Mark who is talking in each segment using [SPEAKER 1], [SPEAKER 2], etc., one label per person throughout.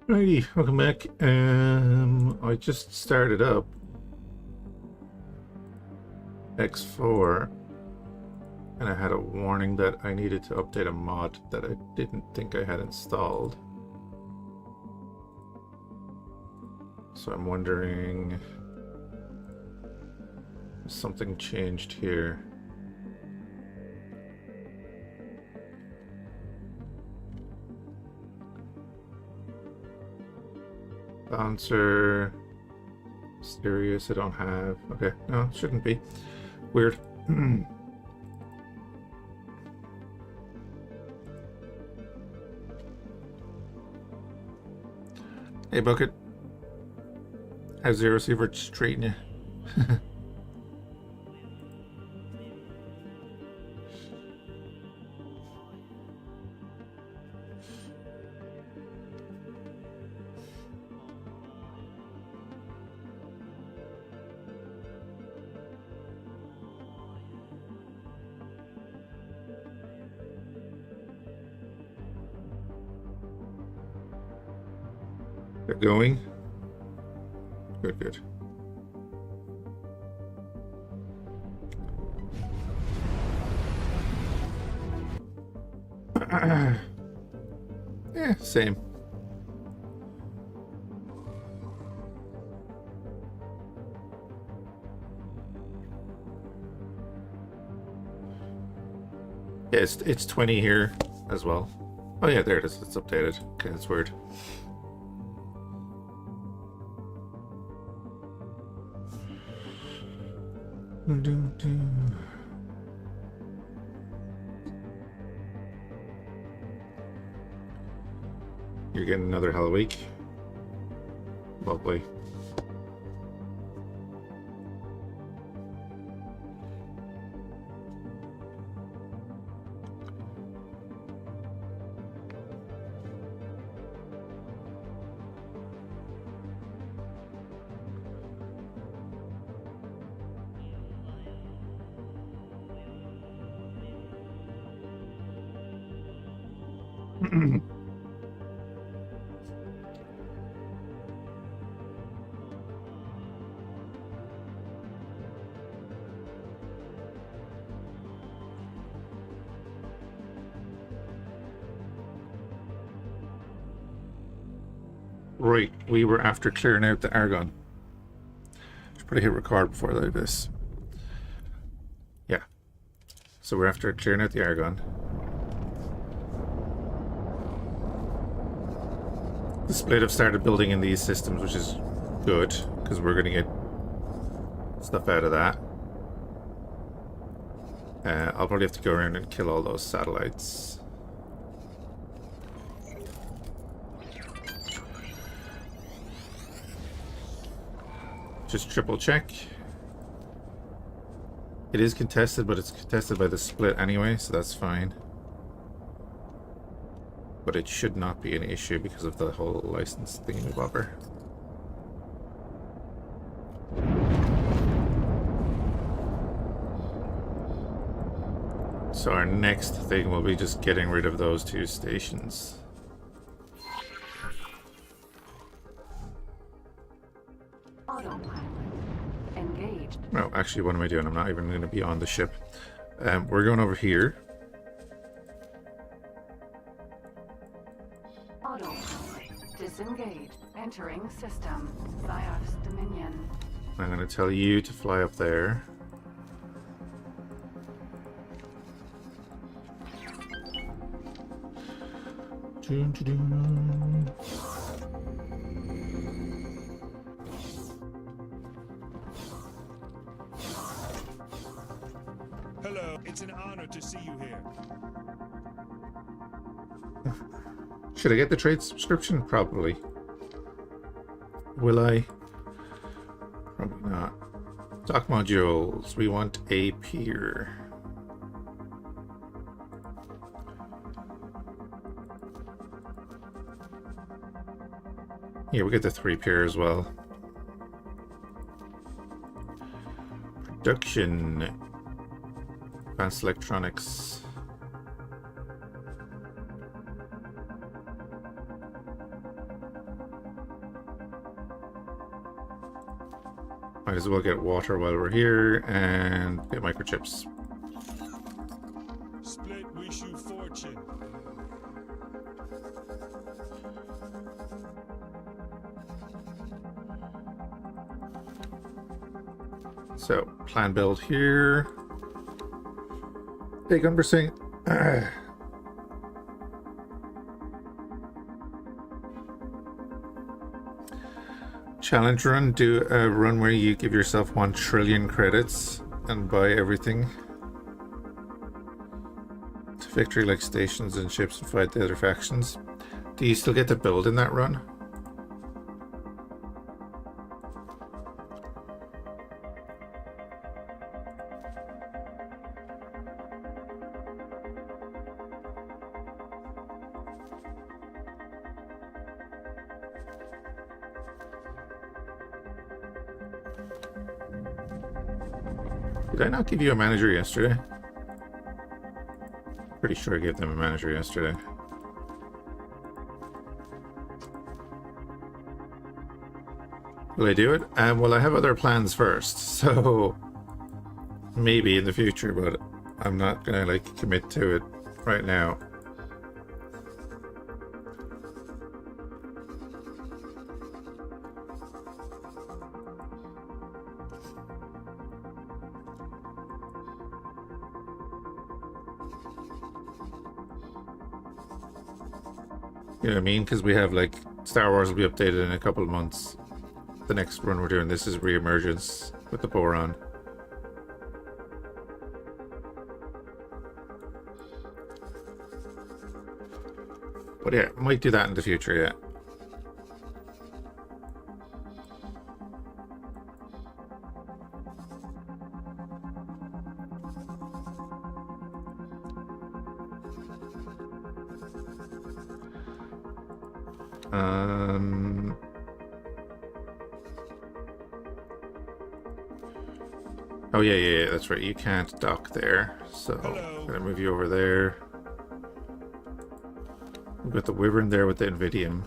[SPEAKER 1] Righty, welcome back. I just started up X4 and I had a warning that I needed to update a mod that I didn't think I had installed. So I'm wondering if something changed here. Bouncer, Mysterious, I don't have. Okay, no, it shouldn't be. Weird. Hey, Bucket. How's the receiver treating you? They're going? Good, good. Yeah, same. Yeah, it's 20 here as well. Oh yeah, there it is. It's updated. Okay, that's weird. You're getting another hell week. Lovely. Right, we were after clearing out the Argon. Should probably hit record before I do this. Yeah. So we're after clearing out the Argon. The split have started building in these systems, which is good, because we're going to get stuff out of that. I'll probably have to go around and kill all those satellites. Just triple check. It is contested, but it's contested by the split anyway, so that's fine. But it should not be an issue because of the whole license thingamabobber. So our next thing will be just getting rid of those two stations. No, actually, what am I doing? I'm not even going to be on the ship. We're going over here.
[SPEAKER 2] Disengage. Entering system. Fhiachs Dominion.
[SPEAKER 1] I'm going to tell you to fly up there.
[SPEAKER 3] Hello, it's an honor to see you here.
[SPEAKER 1] Should I get the trade subscription? Probably. Will I? Probably not. Dock modules. We want a pier. Yeah, we get the 3 pier as well. Production. Advanced electronics. Might as well get water while we're here and get microchips.
[SPEAKER 3] Split, wish you fortune.
[SPEAKER 1] So, plan build here. Hey, Gunbersing. Challenge run. Do a run where you give yourself 1 trillion credits and buy everything. To victory like stations and ships and fight the other factions. Do you still get to build in that run? Did I not give you a manager yesterday? Pretty sure I gave them a manager yesterday. Will I do it? Well, I have other plans first, so maybe in the future, but I'm not gonna like commit to it right now. You know what I mean? Because we have like Star Wars will be updated in a couple of months. The next run we're doing this is Reemergence with the Boron. But yeah, might do that in the future, yeah. Oh yeah, that's right. You can't dock there, so I'm gonna move you over there. We've got the Wyvern there with the Invidium.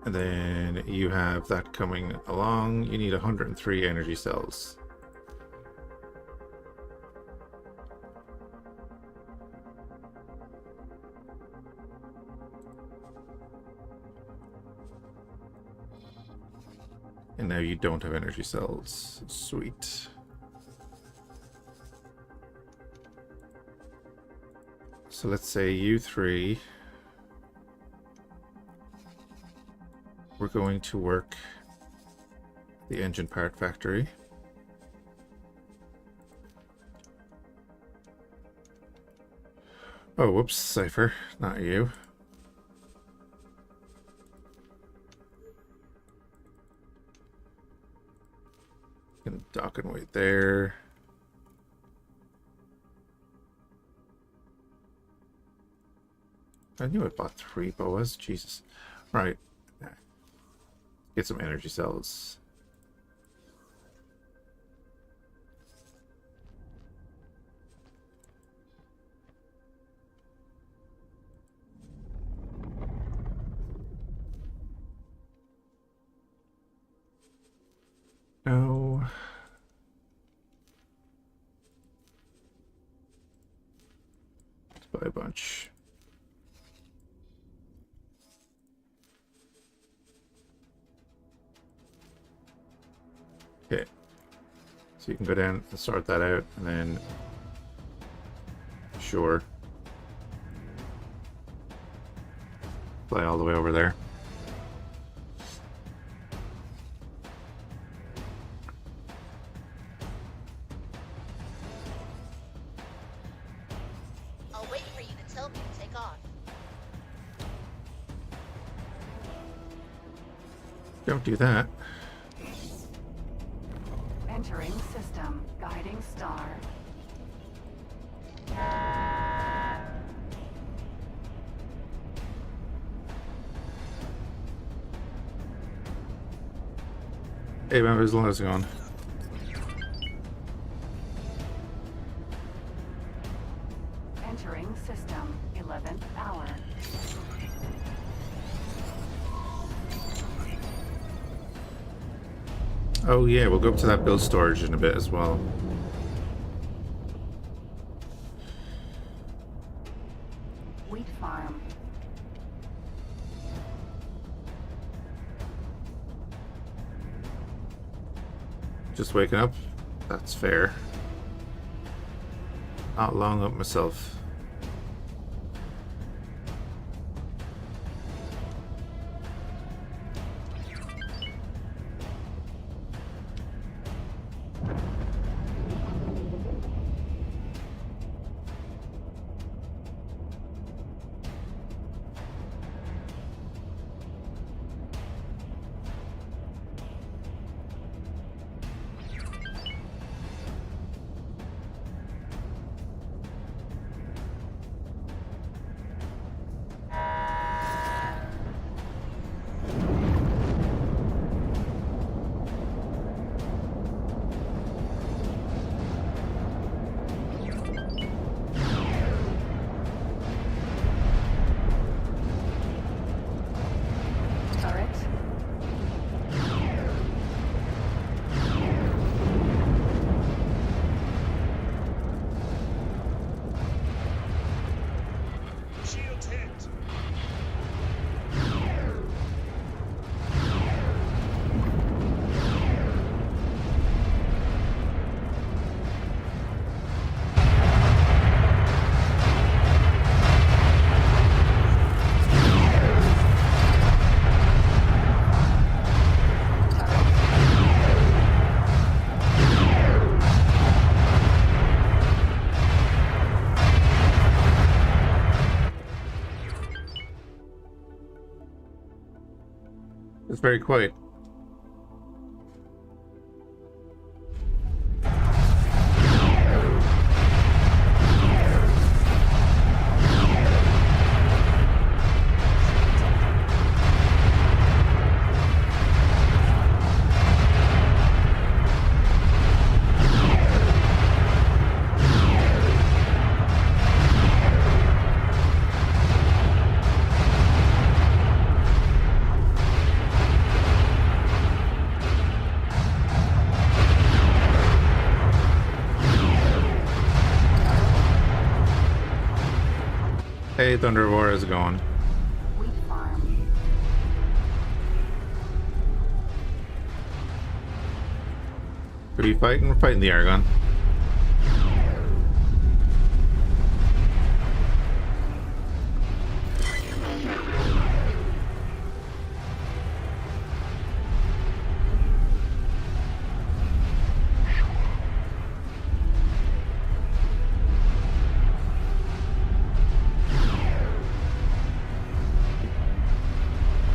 [SPEAKER 1] And then you have that coming along. You need 103 energy cells. And now you don't have energy cells. Sweet. So let's say you three. We're going to work the engine part factory. Oh, whoops, Cypher, not you. Gonna dock and wait there. I knew I bought 3 boas. Jesus. Right. Get some energy cells. No. Let's buy a bunch. Okay. So you can go down and sort that out, and then sure. Fly all the way over there.
[SPEAKER 4] I'll wait for you to tell me to take off.
[SPEAKER 1] Don't do that.
[SPEAKER 2] Entering system. Guiding star.
[SPEAKER 1] Hey, members, how's it going? Oh yeah, we'll go up to that build storage in a bit as well.
[SPEAKER 2] Wheat farm.
[SPEAKER 1] Just waking up? That's fair. Not long up myself.
[SPEAKER 2] Turret.
[SPEAKER 3] Shield hit.
[SPEAKER 1] It's very quiet. Hey, Thunder War is going.
[SPEAKER 2] Wheat farm.
[SPEAKER 1] Who are you fighting? We're fighting the Argon.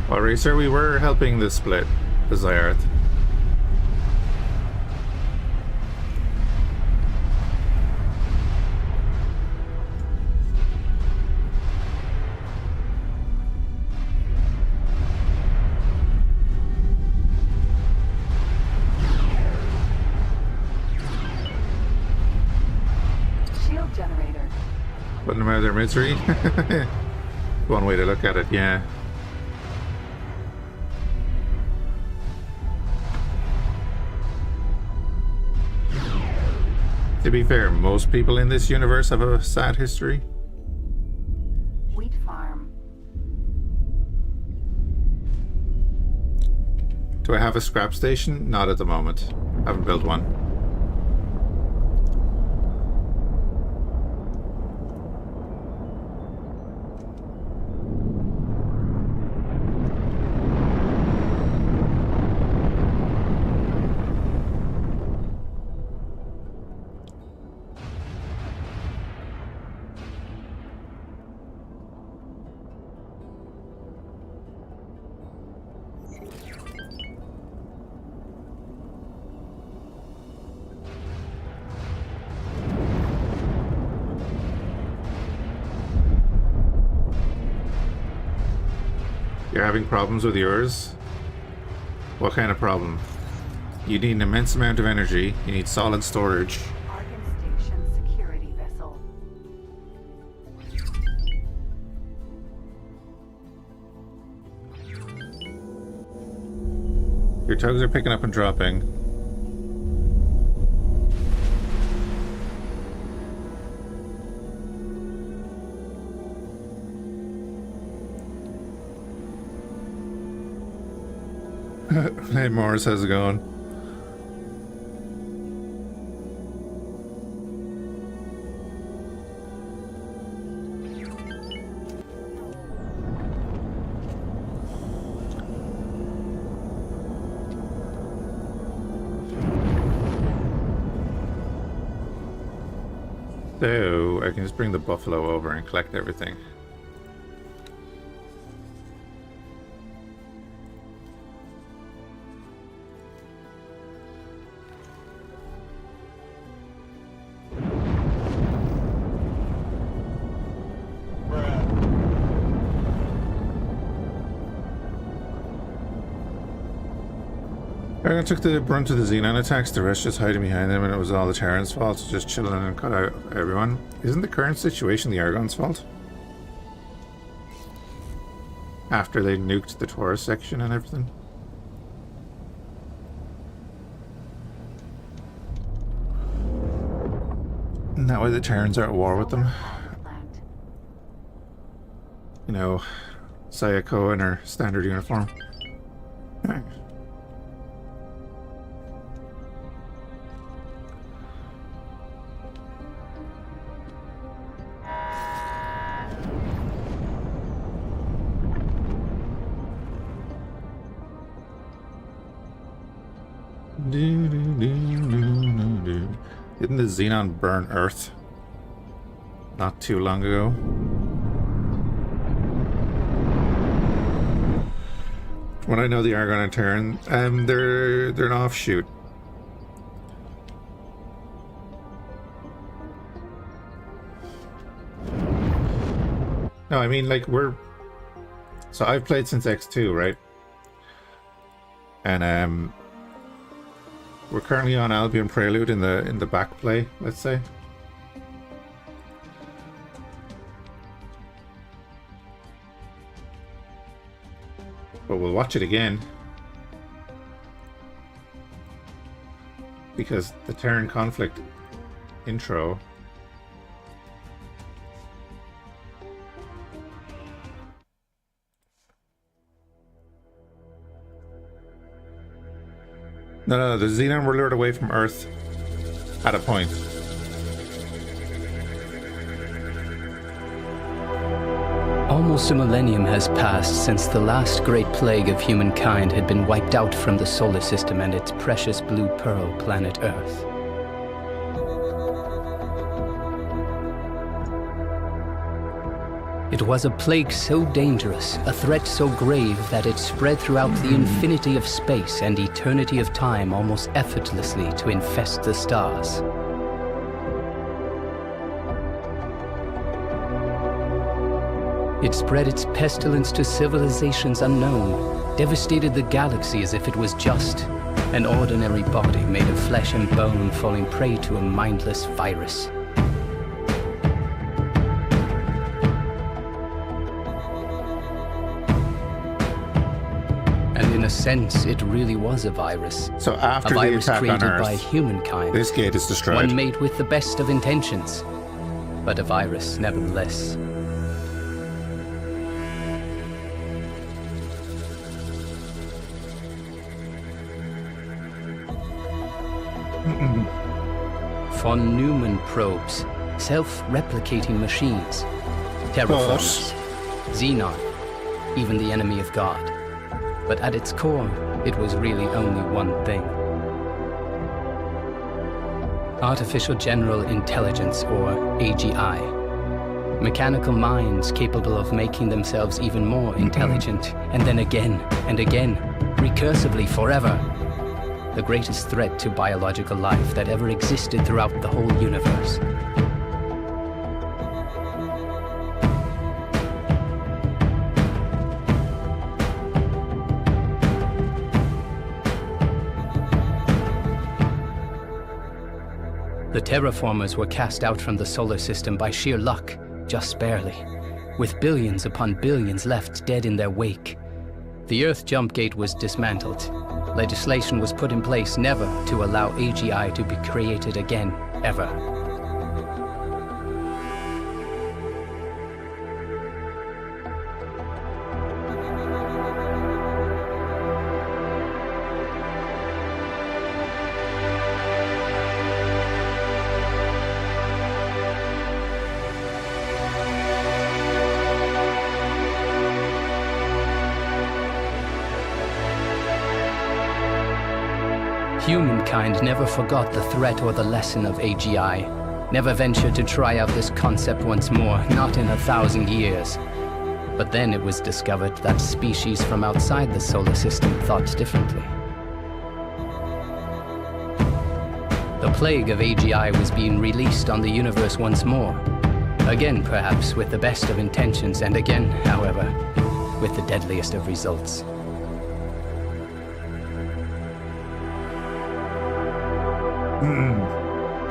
[SPEAKER 1] Well, Racer, we were helping this split, the Zyarth.
[SPEAKER 2] Shield generator.
[SPEAKER 1] Putting them out of their misery. One way to look at it, yeah. To be fair, most people in this universe have a sad history.
[SPEAKER 2] Wheat farm.
[SPEAKER 1] Do I have a scrap station? Not at the moment. Haven't built one. You're having problems with yours? What kind of problem? You need an immense amount of energy. You need solid storage.
[SPEAKER 2] Argon Station security vessel.
[SPEAKER 1] Your tugs are picking up and dropping. Hey Morris, how's it going? So I can just bring the buffalo over and collect everything. Dragon took the brunt of the Xenon attacks, the rest just hiding behind them, and it was all the Terran's fault, just chilling and cut out everyone. Isn't the current situation the Argon's fault? After they nuked the Taurus section and everything? And that way the Terrans are at war with them. You know, Sayako in her standard uniform. Didn't the Xenon burn Earth not too long ago? When I know the Argon and Terran, they're an offshoot. No, I mean like so I've played since X2, right? And we're currently on Albion Prelude in the back play, let's say. But we'll watch it again. Because the Terran conflict intro No, the Xenon were lured away from Earth at a point.
[SPEAKER 5] Almost a millennium has passed since the last great plague of humankind had been wiped out from the solar system and its precious blue pearl planet Earth. It was a plague so dangerous, a threat so grave, that it spread throughout the infinity of space and eternity of time almost effortlessly to infest the stars. It spread its pestilence to civilizations unknown, devastated the galaxy as if it was just an ordinary body made of flesh and bone falling prey to a mindless virus. In a sense, it really was a virus.
[SPEAKER 1] So after
[SPEAKER 5] a virus
[SPEAKER 1] the attack
[SPEAKER 5] created
[SPEAKER 1] on Earth,
[SPEAKER 5] by humankind.
[SPEAKER 1] this gate is destroyed.
[SPEAKER 5] One made with the best of intentions, but a virus nevertheless. Von Neumann probes, self-replicating machines, terraformers, Xenon, even the enemy of God. But at its core, it was really only one thing. Artificial General Intelligence, or AGI. Mechanical minds capable of making themselves even more intelligent, and then again and again, recursively forever. The greatest threat to biological life that ever existed throughout the whole universe. The terraformers were cast out from the solar system by sheer luck, just barely, with billions upon billions left dead in their wake. The Earth jump gate was dismantled. Legislation was put in place never to allow AGI to be created again, ever. Humankind never forgot the threat or the lesson of AGI, never ventured to try out this concept once more, not in 1,000 years. But then it was discovered that species from outside the solar system thought differently. The plague of AGI was being released on the universe once more. Again, perhaps, with the best of intentions, and again, however, with the deadliest of results.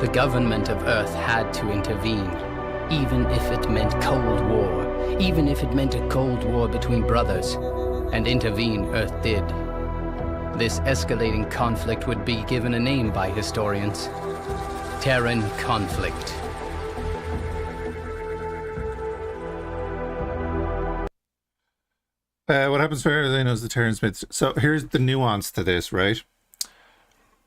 [SPEAKER 5] The government of Earth had to intervene, even if it meant Cold War, even if it meant a Cold War between brothers. And intervene Earth did. This escalating conflict would be given a name by historians: Terran conflict.
[SPEAKER 1] What happens for everything is the Terran Smiths. So here's the nuance to this, right?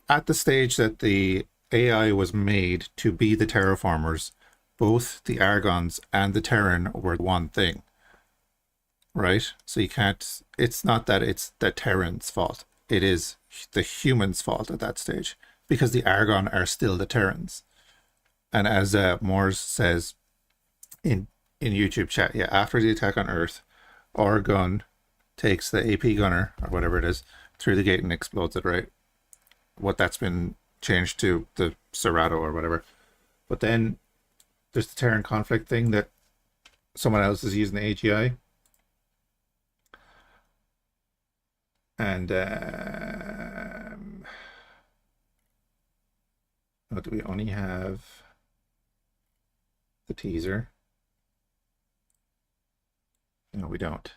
[SPEAKER 1] At the stage that the AI was made to be the terraformers, both the Argons and the Terran were one thing, right? So you can't, it's not that it's the Terran's fault. It is the humans' fault at that stage, because the Argon are still the Terrans. And as Moores says in YouTube chat, yeah, after the attack on Earth, Argon takes the AP gunner, or whatever it is, through the gate and explodes it, right? What that's been changed to the Serato or whatever. But then there's the Terran conflict thing that someone else is using the AGI. And what do we only have? The teaser. No, we don't.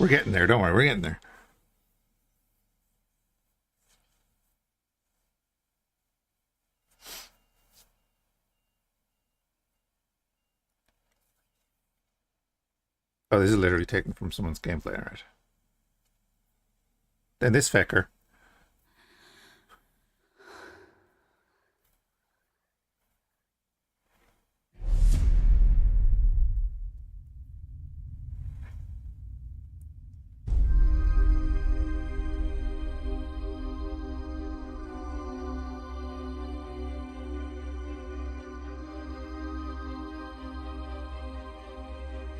[SPEAKER 1] We're getting there, don't worry, we're getting there. Oh, this is literally taken from someone's gameplay, alright. Then this fecker.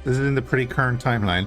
[SPEAKER 1] This is in the pretty current timeline.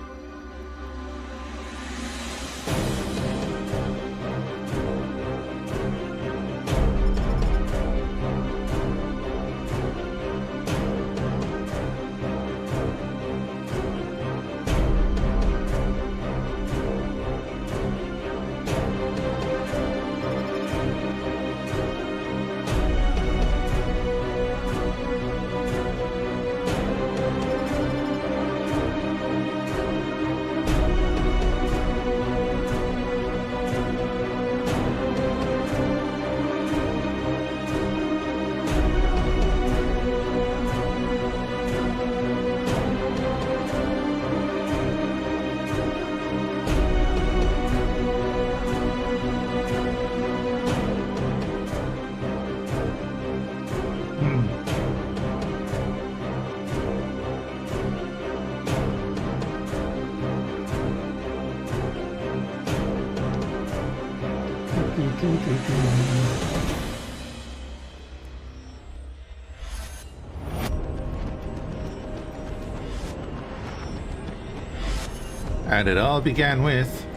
[SPEAKER 1] And it all began with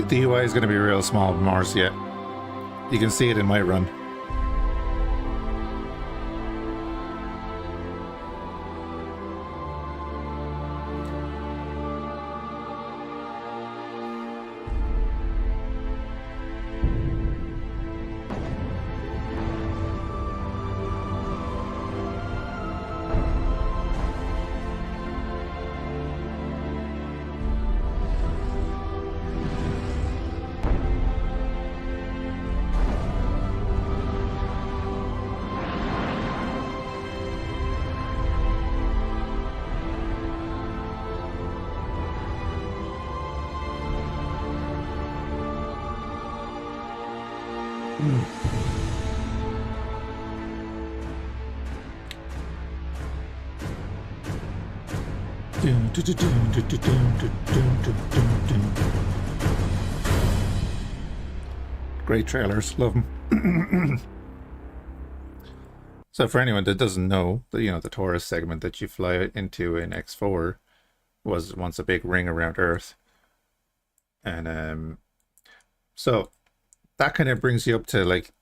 [SPEAKER 1] the UI is going to be real small, Mars, yet. You can see it in my run. Great trailers, love them. So for anyone that doesn't know, the Taurus segment that you fly into in X4 was once a big ring around Earth. And so that kind of brings you up to like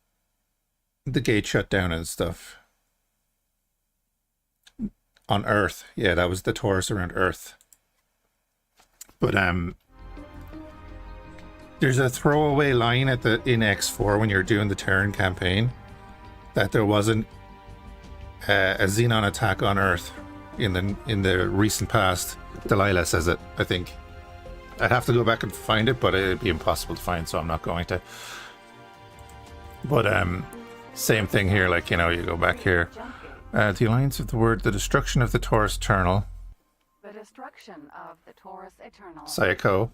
[SPEAKER 1] the gate shutdown and stuff on Earth. Yeah, that was the Taurus around Earth. But there's a throwaway line in X4 when you're doing the Terran campaign that there wasn't a Xenon attack on Earth in the recent past. Delilah says it, I think. I'd have to go back and find it, but it'd be impossible to find, so I'm not going to. But same thing here, like, you go back here. The alliance of the destruction of the Taurus Eternal.
[SPEAKER 2] The destruction of the Taurus Eternal.
[SPEAKER 1] Sayako.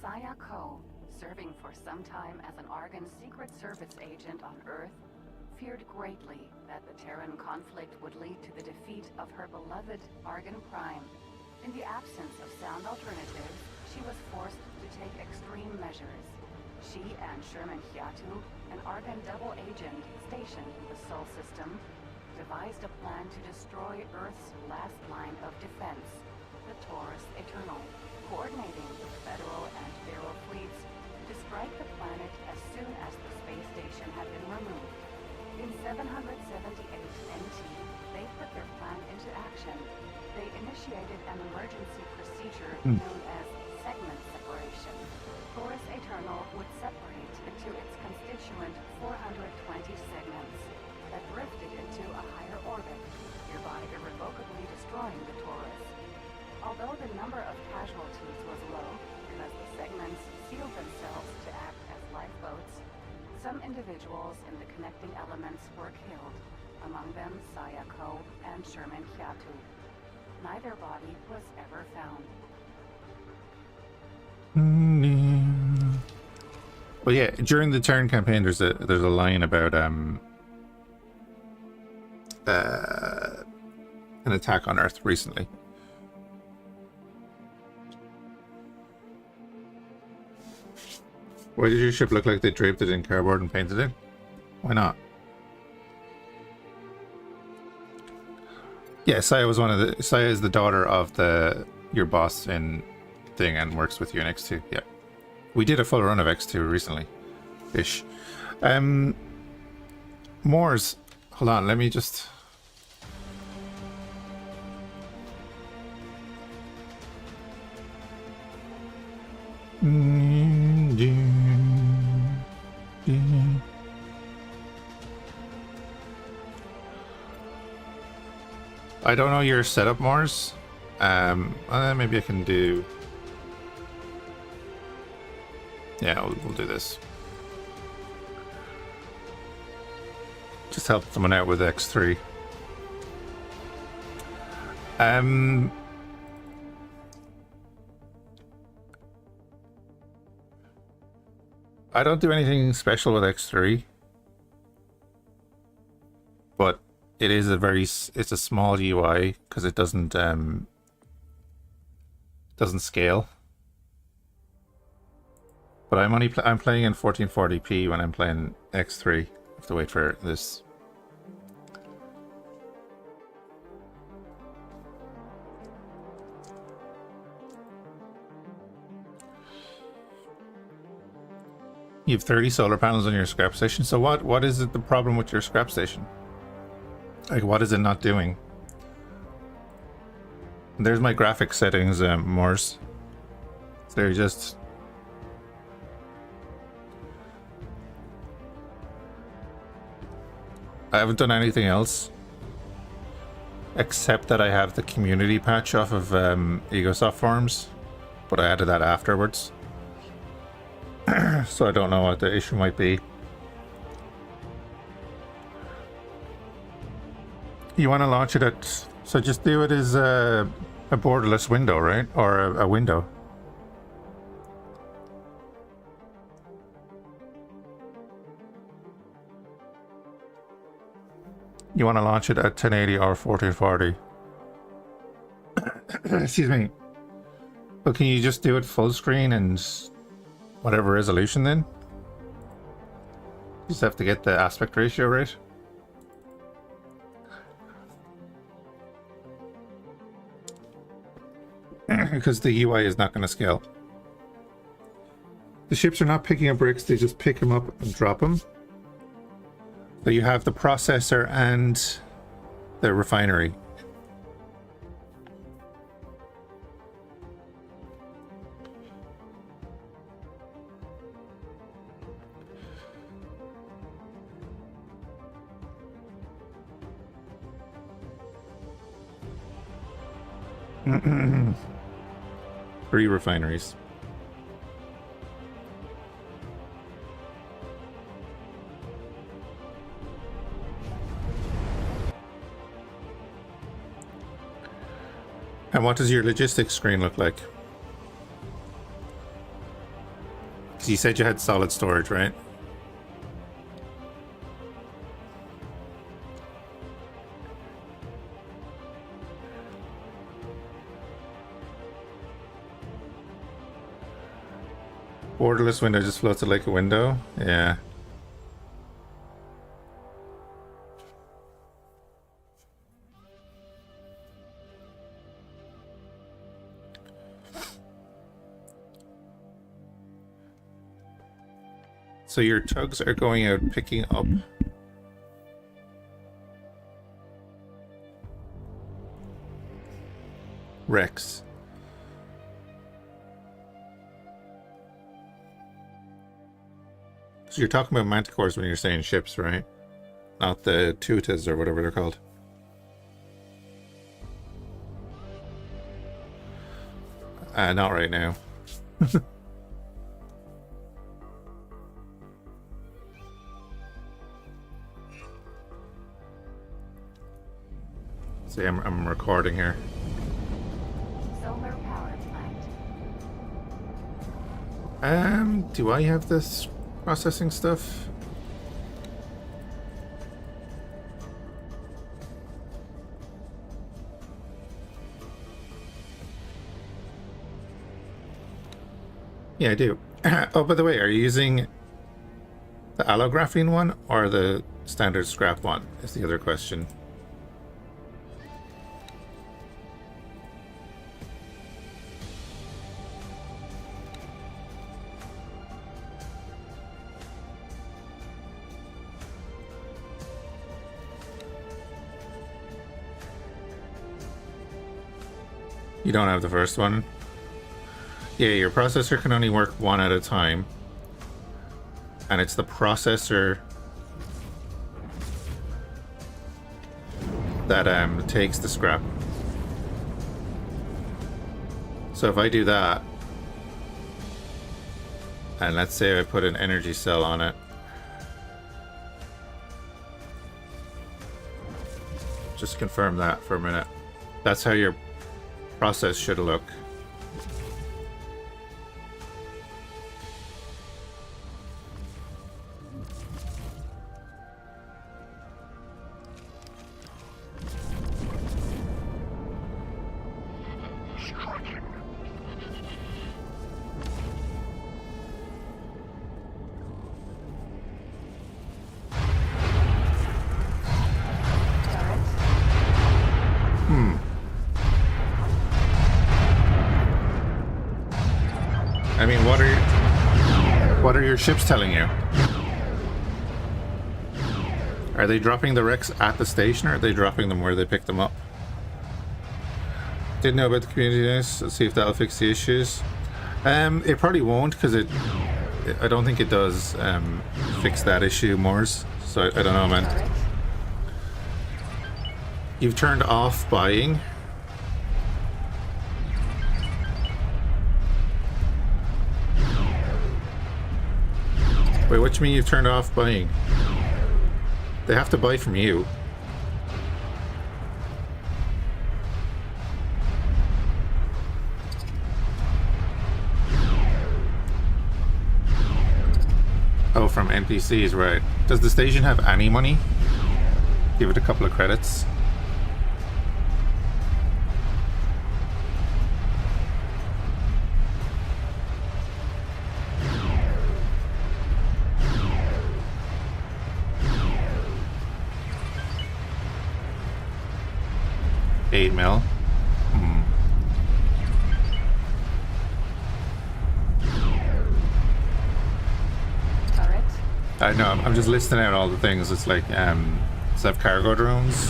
[SPEAKER 2] Sayako, serving for some time as an Argon Secret Service agent on Earth, feared greatly that the Terran conflict would lead to the defeat of her beloved Argon Prime. In the absence of sound alternatives, she was forced to take extreme measures. She and Sherman Hiatu, an Argon double agent stationed in the Sol system, devised a plan to destroy Earth's last line of defense, the Taurus Eternal, coordinating the Federal and VRO fleets to strike the planet as soon as the space station had been removed. In 778 NT, they put their plan into action. They initiated an emergency procedure known as segment separation. Taurus Eternal would separate into its constituent 420 segments that drifted into a higher orbit, thereby irrevocably destroying the Taurus. Although the number of casualties was low, because the segments sealed themselves to act as lifeboats, some individuals in the connecting elements were killed, among them Sayako and Sherman Hiatu. Neither body was ever found.
[SPEAKER 1] Well, yeah, during the Terran campaign, there's a line about an attack on Earth recently. Why did your ship look like they draped it in cardboard and painted it? Why not? Yeah, Saya is the daughter of your boss in thing and works with you in X2. Yeah. We did a full run of X2 recently. Ish. Moors. Hold on, let me just... I don't know your setup, Mars. Maybe I can do... Yeah, we'll do this. Just help someone out with X3. I don't do anything special with X3, but it is it's a small UI because it doesn't scale. But I'm playing in 1440p when I'm playing X3. I have to wait for this. You have 30 solar panels on your scrap station. So what is the problem with your scrap station? Like, what is it not doing? There's my graphics settings, Morse. They're just... I haven't done anything else. Except that I have the community patch off of EgoSoft forums. But I added that afterwards. So I don't know what the issue might be. You want to launch it at... So just do it as a borderless window, right? Or a window. You want to launch it at 1080 or 1440. Excuse me. But can you just do it full screen and whatever resolution then? You just have to get the aspect ratio right. Because the UI is not going to scale. The ships are not picking up bricks, they just pick them up and drop them. So you have the processor and the refinery. Three refineries. And what does your logistics screen look like? Because you said you had solid storage, right? Borderless window just floated like a window. Yeah. So your tugs are going out picking up Rex. So you're talking about manticores when you're saying ships, right? Not the tutas or whatever they're called. Not right now. See, I'm recording here.
[SPEAKER 2] Solar power plant.
[SPEAKER 1] Do I have this processing stuff? Yeah, I do. Oh, by the way, are you using the allographene one or the standard scrap one? Is the other question. You don't have the first one? Yeah, your processor can only work one at a time. And it's the processor that takes the scrap. So if I do that, and let's say I put an energy cell on it, just confirm that for a minute. That's how your process should look. I mean, what are your ships telling you? Are they dropping the wrecks at the station, or are they dropping them where they pick them up? Didn't know about the community news. Let's see if that'll fix the issues. It probably won't, because I don't think it does fix that issue, Moors. So I don't know, man. You've turned off buying. Wait, what do you mean you've turned off buying? They have to buy from you. Oh, from NPCs, right. Does the station have any money? Give it a couple of credits. $8 mil.
[SPEAKER 2] Turret.
[SPEAKER 1] I know, I'm just listing out all the things. It's like, self-cargo drones.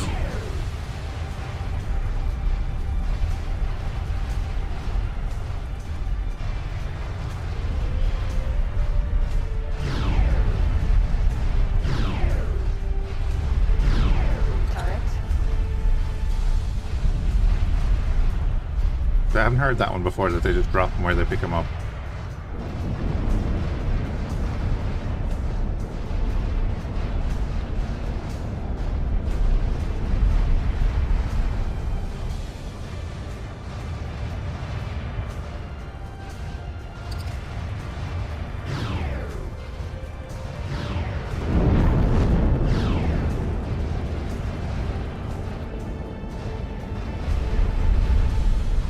[SPEAKER 2] Turret.
[SPEAKER 1] I haven't heard that one before, that they just drop them where they pick them up.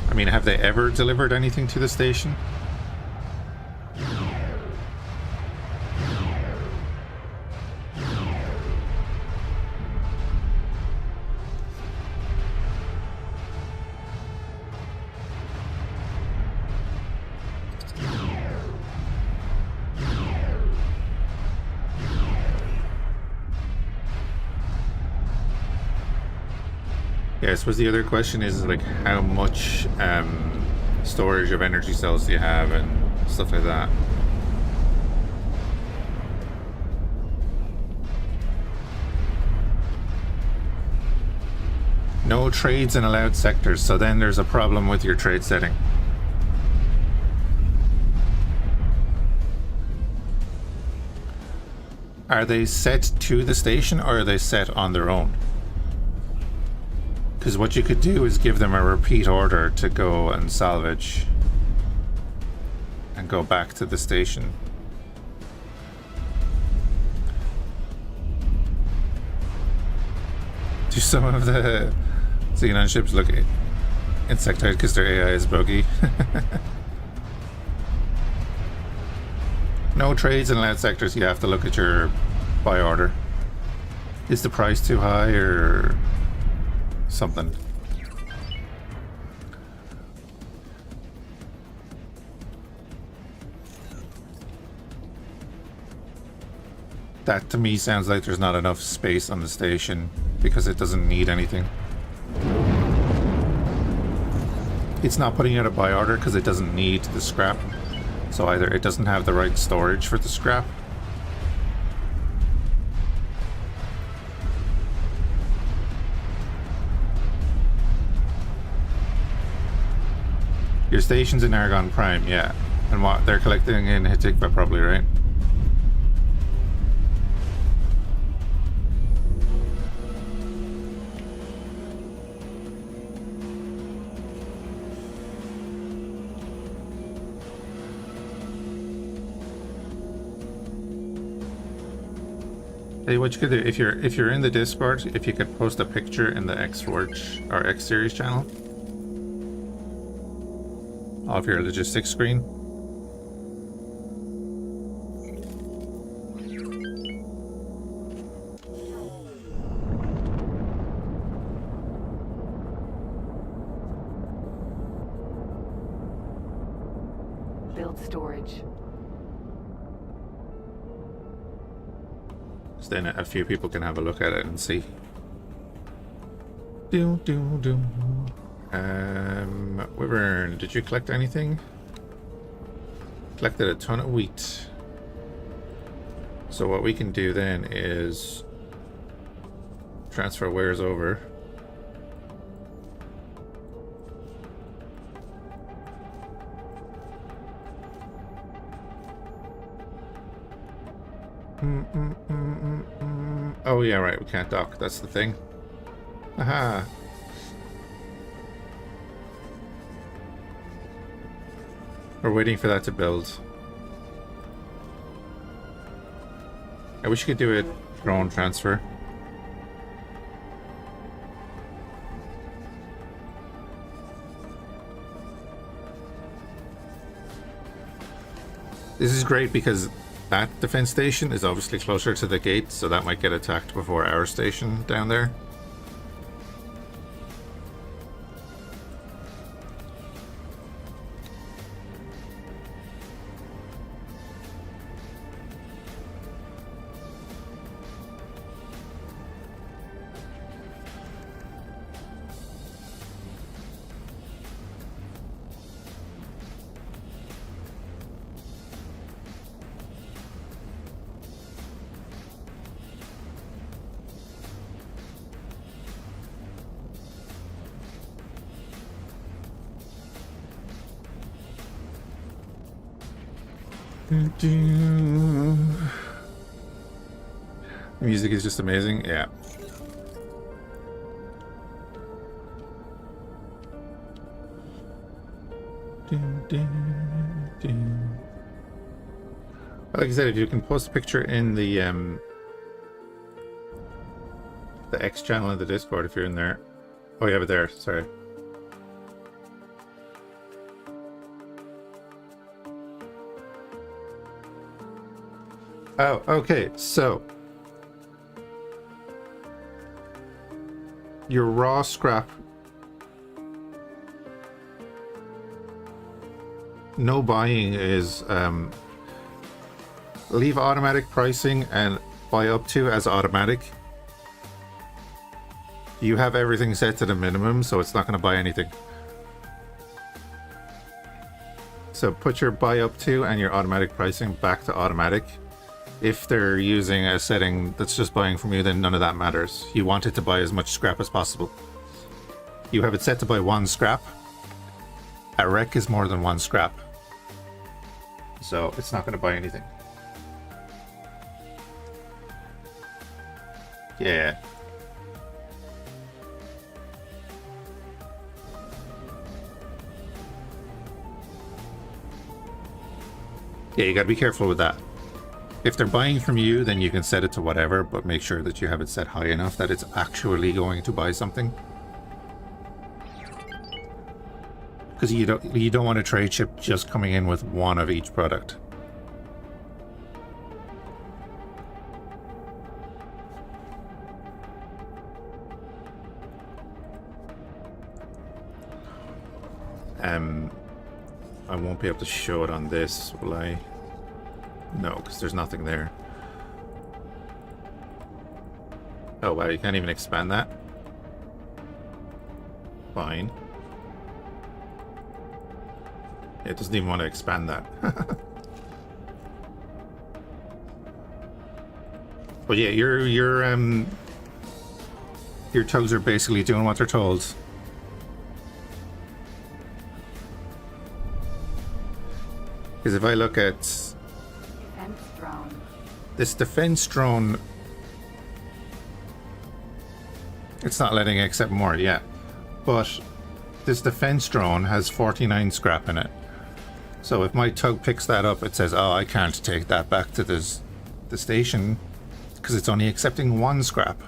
[SPEAKER 1] I mean, have they ever delivered anything to the station? Yeah, I suppose the other question is like how much storage of energy cells do you have and stuff like that. No trades in allowed sectors, so then there's a problem with your trade setting. Are they set to the station or are they set on their own? Because what you could do is give them a repeat order to go and salvage and go back to the station. Do some of the Xenon ships look insectoid because their AI is buggy? No trades in allowed sectors, you have to look at your buy order. Is the price too high or something? That to me sounds like there's not enough space on the station because it doesn't need anything. It's not putting out a buy order because it doesn't need the scrap. So either it doesn't have the right storage for the scrap, your station's in Argon Prime, yeah. And what they're collecting in Hitikva, probably, right? Hey, what you could do if you're in the Discord, if you could post a picture in the X-Forge or X Series channel of your logistics screen.
[SPEAKER 2] Build storage.
[SPEAKER 1] So then a few people can have a look at it and see. Wyvern, did you collect anything? Collected a ton of wheat. So what we can do then is transfer wares over. Oh yeah, right, we can't dock, that's the thing. Aha! We're waiting for that to build. I wish you could do a drone transfer. This is great because that defense station is obviously closer to the gate, so that might get attacked before our station down there. Music is just amazing, yeah. Like I said, if you can post a picture in the X channel in the Discord if you're in there. Oh, you have it there, sorry. Oh, okay, so your raw scrap, no buying is leave automatic pricing and buy up to as automatic. You have everything set to the minimum, so it's not going to buy anything. So put your buy up to and your automatic pricing back to automatic. If they're using a setting that's just buying from you, then none of that matters. You want it to buy as much scrap as possible. You have it set to buy 1 scrap. A wreck is more than 1 scrap. So it's not going to buy anything. Yeah. Yeah, you gotta be careful with that. If they're buying from you, then you can set it to whatever, but make sure that you have it set high enough that it's actually going to buy something. Because you don't want a trade ship just coming in with 1 of each product. I won't be able to show it on this, will I? No, because there's nothing there. Oh wow, you can't even expand that? Fine. It doesn't even want to expand that. But yeah, your toes are basically doing what they're told. Because if I look at this defense drone, it's not letting it accept more yet. But this defense drone has 49 scrap in it. So if my tug picks that up, it says, oh, I can't take that back to the station because it's only accepting 1 scrap.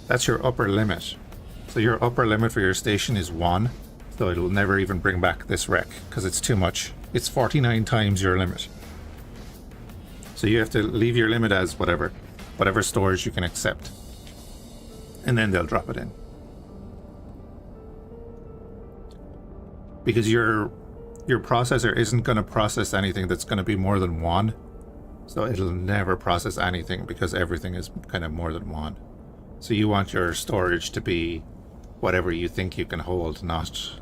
[SPEAKER 1] That's your upper limit. So your upper limit for your station is 1. So it'll never even bring back this wreck because it's too much. It's 49 times your limit. So you have to leave your limit as whatever storage you can accept. And then they'll drop it in. Because your processor isn't going to process anything that's going to be more than 1. So it'll never process anything because everything is kind of more than 1. So you want your storage to be whatever you think you can hold, not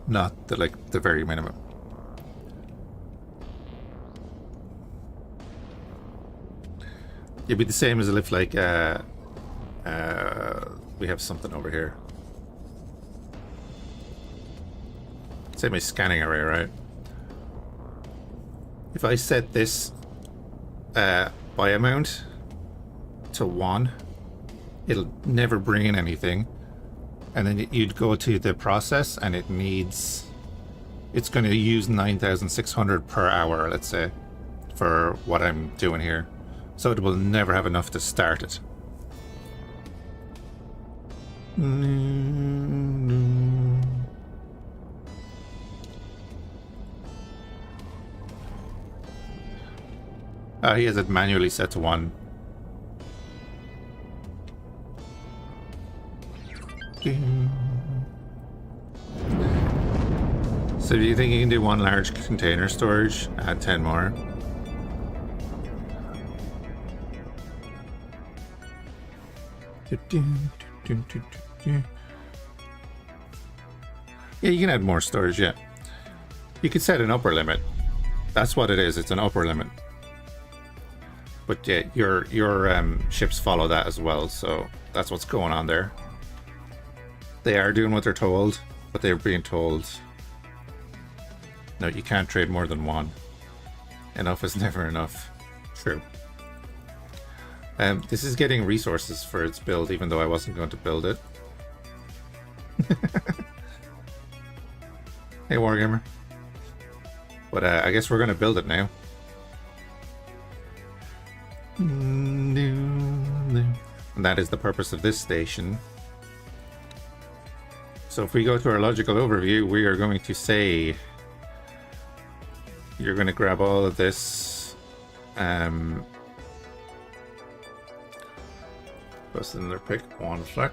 [SPEAKER 1] the very minimum. It'd be the same as if like we have something over here. Say my scanning array, right? If I set this buy amount to 1, it'll never bring in anything. And then you'd go to the process and it's going to use 9,600 per hour, let's say, for what I'm doing here. So it will never have enough to start it. Oh, he has it manually set to 1. So do you think you can do 1 large container storage? Add 10 more. Yeah, you can add more storage, yeah. You could set an upper limit. That's what it is, it's an upper limit. But yeah, your ships follow that as well, so that's what's going on there. They are doing what they're told, but they're being told, no, you can't trade more than 1. Enough is never enough. True. This is getting resources for its build, even though I wasn't going to build it. Hey, Wargamer. But I guess we're going to build it now. And that is the purpose of this station. So if we go to our logical overview, we are going to say you're going to grab all of this. Plus another pick, 1 fleck.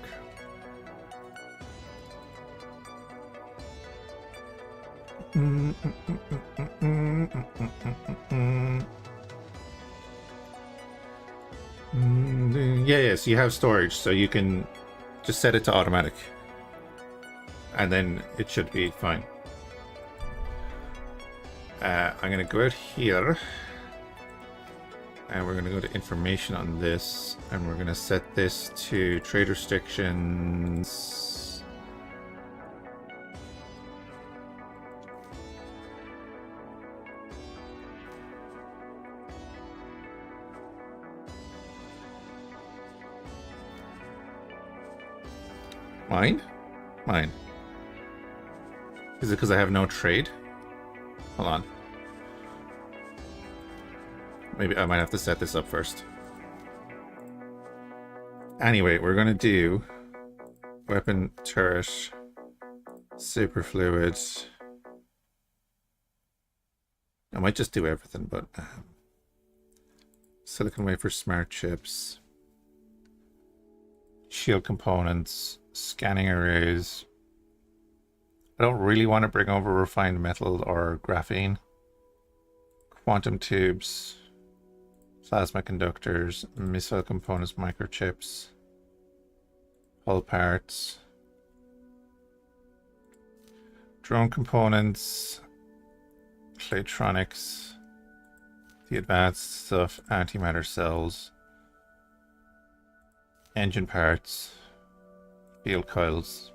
[SPEAKER 1] Yes, you have storage, so you can just set it to automatic. And then it should be fine. I'm going to go out here. And we're going to go to information on this. And we're going to set this to trade restrictions. Mine? Mine. Is it because I have no trade? Hold on. Maybe I might have to set this up first. Anyway, we're going to do weapon, turret, superfluid. I might just do everything, but silicon wafer, smart chips, shield components, scanning arrays. I don't really want to bring over refined metal or graphene. Quantum tubes, plasma conductors, missile components, microchips, hull parts, drone components, electronics, the advanced stuff, antimatter cells, engine parts, field coils.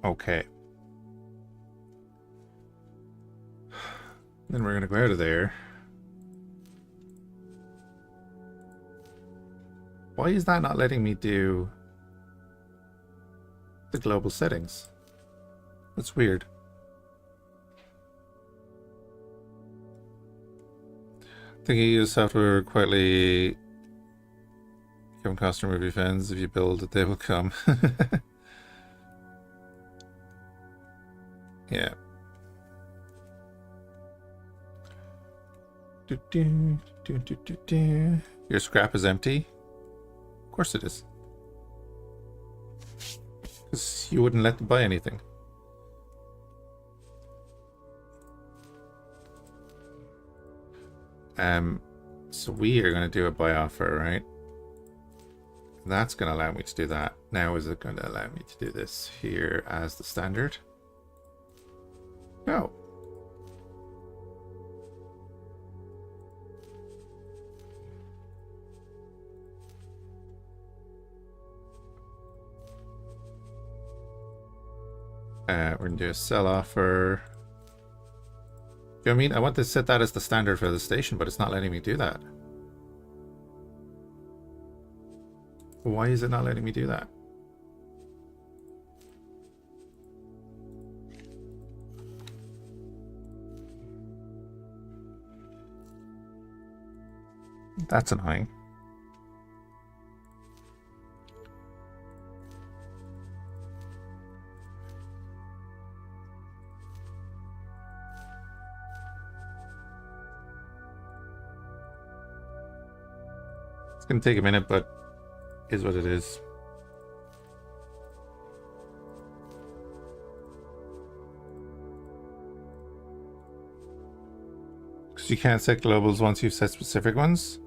[SPEAKER 1] Okay. Then we're going to go out of there. Why is that not letting me do the global settings? That's weird. Thinking you use software quietly. Kevin Costner movie fans, if you build it, they will come. Yeah. Your scrap is empty? Of course it is. Because you wouldn't let them buy anything. So we are going to do a buy offer, right? That's going to allow me to do that. Now is it going to allow me to do this here as the standard? No. We're going to do a sell offer. You know what I mean? I want to set that as the standard for the station, but it's not letting me do that. Why is it not letting me do that? That's annoying. It's gonna take a minute, but is what it is. Because you can't set globals once you've set specific ones.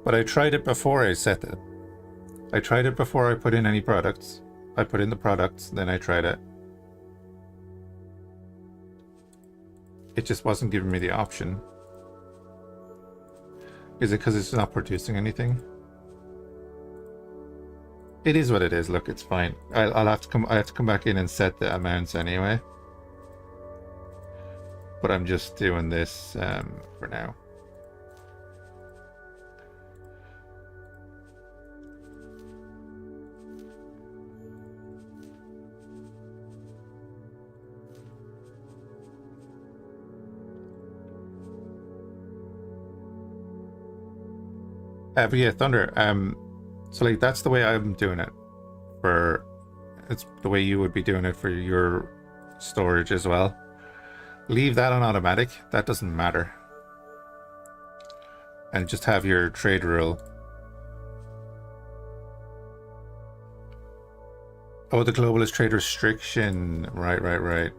[SPEAKER 1] But I tried it before I set it. I tried it before I put in any products. I put in the products, then I tried it. It just wasn't giving me the option. Is it because it's not producing anything? It is what it is. Look, it's fine. I'll have to come. I have to come back in and set the amounts anyway. But I'm just doing this for now. But yeah, Thunder. So like that's the way I'm doing it. It's the way you would be doing it for your storage as well. Leave that on automatic. That doesn't matter. And just have your trade rule. Oh, the globalist trade restriction. Right.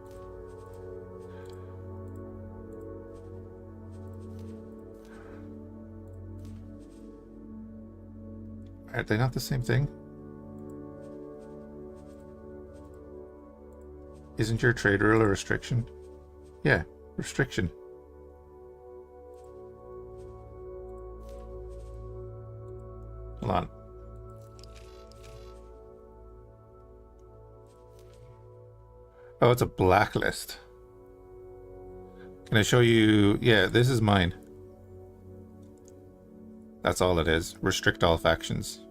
[SPEAKER 1] Are they not the same thing? Isn't your trade rule a restriction? Yeah, restriction. Hold on. Oh, it's a blacklist. Can I show you? Yeah, this is mine. That's all it is. Restrict all factions.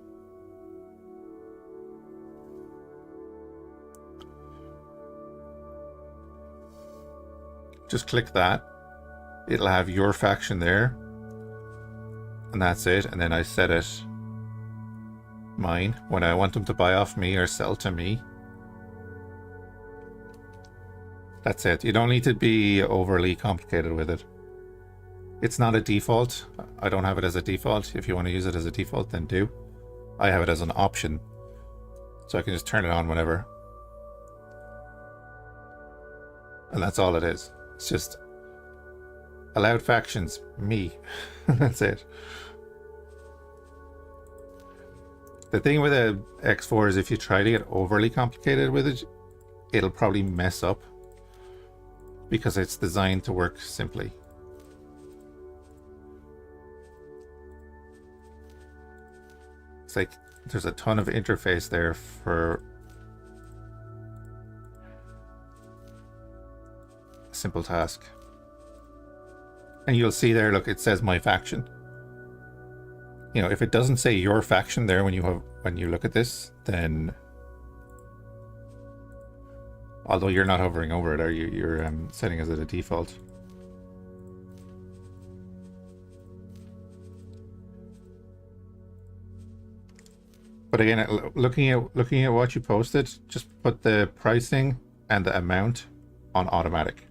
[SPEAKER 1] Just click that. It'll have your faction there. And that's it. And then I set it mine when I want them to buy off me or sell to me. That's it. You don't need to be overly complicated with it. It's not a default. I don't have it as a default. If you want to use it as a default, then do. I have it as an option. So I can just turn it on whenever. And that's all it is. It's just allowed factions, me. That's it. The thing with a X4 is if you try to get overly complicated with it, it'll probably mess up because it's designed to work simply. It's like there's a ton of interface there for a simple task. And you'll see there, look, it says my faction. You know, if it doesn't say your faction there when you look at this, then although you're not hovering over it, are you? You're setting as a default. But again, looking at what you posted, just put the pricing and the amount on automatic.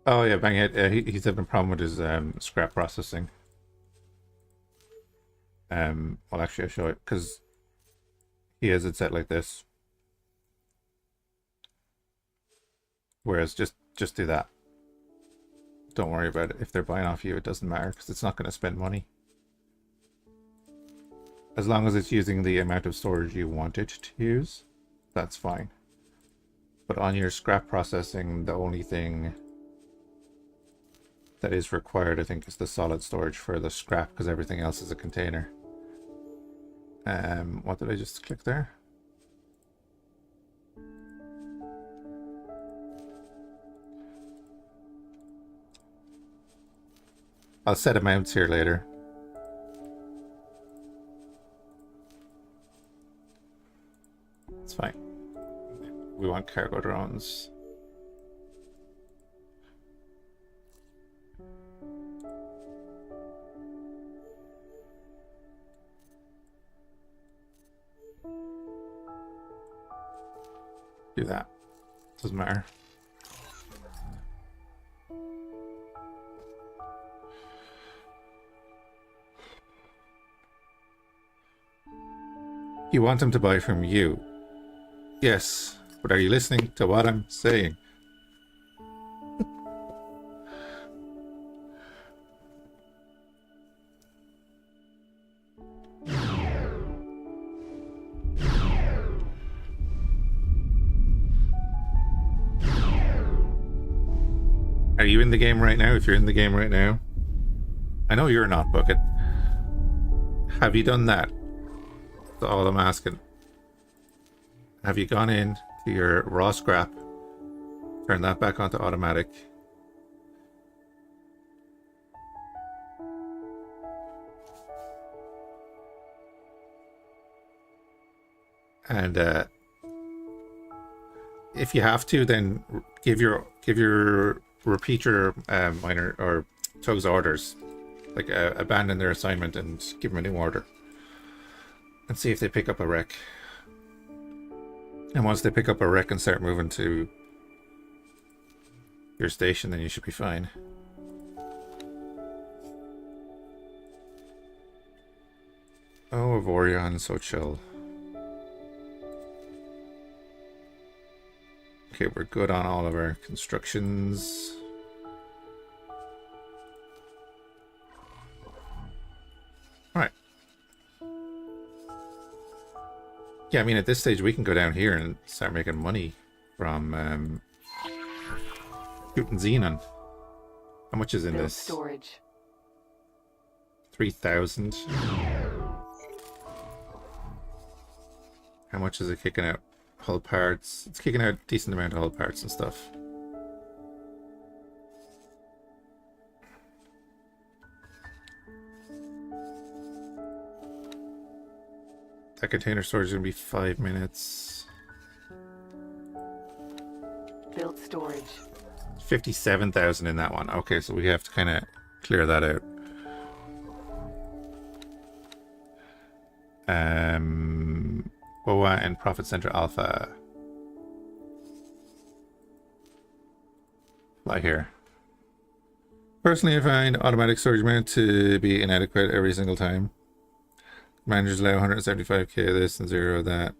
[SPEAKER 1] Oh yeah, bang it. He's having a problem with his scrap processing. Well, actually, I'll show it because he has it set like this. Whereas just do that. Don't worry about it. If they're buying off you, it doesn't matter because it's not going to spend money. As long as it's using the amount of storage you want it to use, that's fine. But on your scrap processing, the only thing that is required, I think, is the solid storage for the scrap because everything else is a container. What did I just click there? I'll set amounts here later. It's fine. We want cargo drones. Do that. Doesn't matter. You want them to buy from you. Yes, but are you listening to what I'm saying? Are you in the game right now? If you're in the game right now, I know you're not, Bucket. Have you done that? That's all I'm asking. Have you gone in to your raw scrap, turn that back onto automatic, and if you have to, then repeat your miner or Tug's orders, like abandon their assignment and give them a new order, and see if they pick up a wreck. And once they pick up a wreck and start moving to your station, then you should be fine. Oh, Avorion, so chill. Okay, we're good on all of our constructions. Alright. Yeah, I mean, at this stage, we can go down here and start making money from shooting Xenon. How much is in this?
[SPEAKER 2] Storage.
[SPEAKER 1] 3,000. How much is it kicking out? Hull parts. It's kicking out a decent amount of hull parts and stuff. That container storage is going to be 5 minutes.
[SPEAKER 2] Build storage.
[SPEAKER 1] 57,000 in that one. Okay, so we have to kind of clear that out. BOA and Profit Center Alpha. Fly here. Personally, I find automatic storage meant to be inadequate every single time. Managers allow 175k this and 0 that.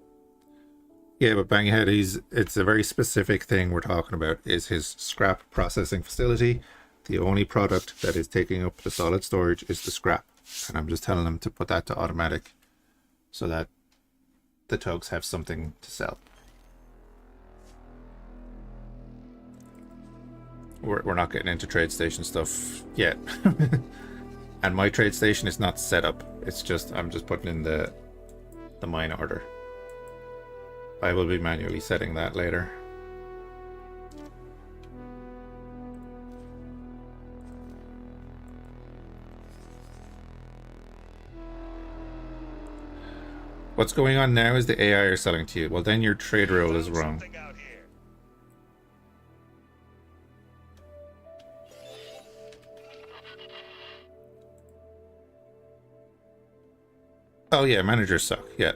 [SPEAKER 1] Yeah, but bang ahead, it's a very specific thing we're talking about, is his scrap processing facility. The only product that is taking up the solid storage is the scrap. And I'm just telling them to put that to automatic so that the Tugs have something to sell. We're not getting into trade station stuff yet. And my trade station is not set up. It's just, I'm just putting in the mine order. I will be manually setting that later. What's going on now is the AI are selling to you. Well, then your trade roll is wrong. Oh yeah, managers suck. Yeah.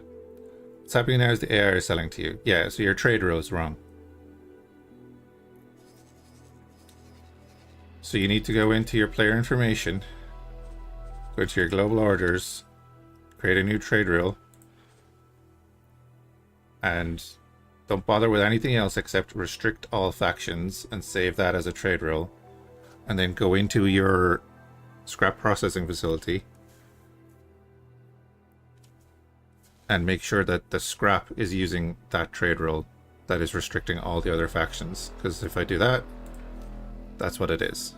[SPEAKER 1] What's happening now is the AI are selling to you. Yeah, so your trade roll is wrong. So you need to go into your player information, go to your global orders, create a new trade roll, and don't bother with anything else except restrict all factions and save that as a trade roll. And then go into your scrap processing facility and make sure that the scrap is using that trade roll that is restricting all the other factions. Because if I do that, that's what it is.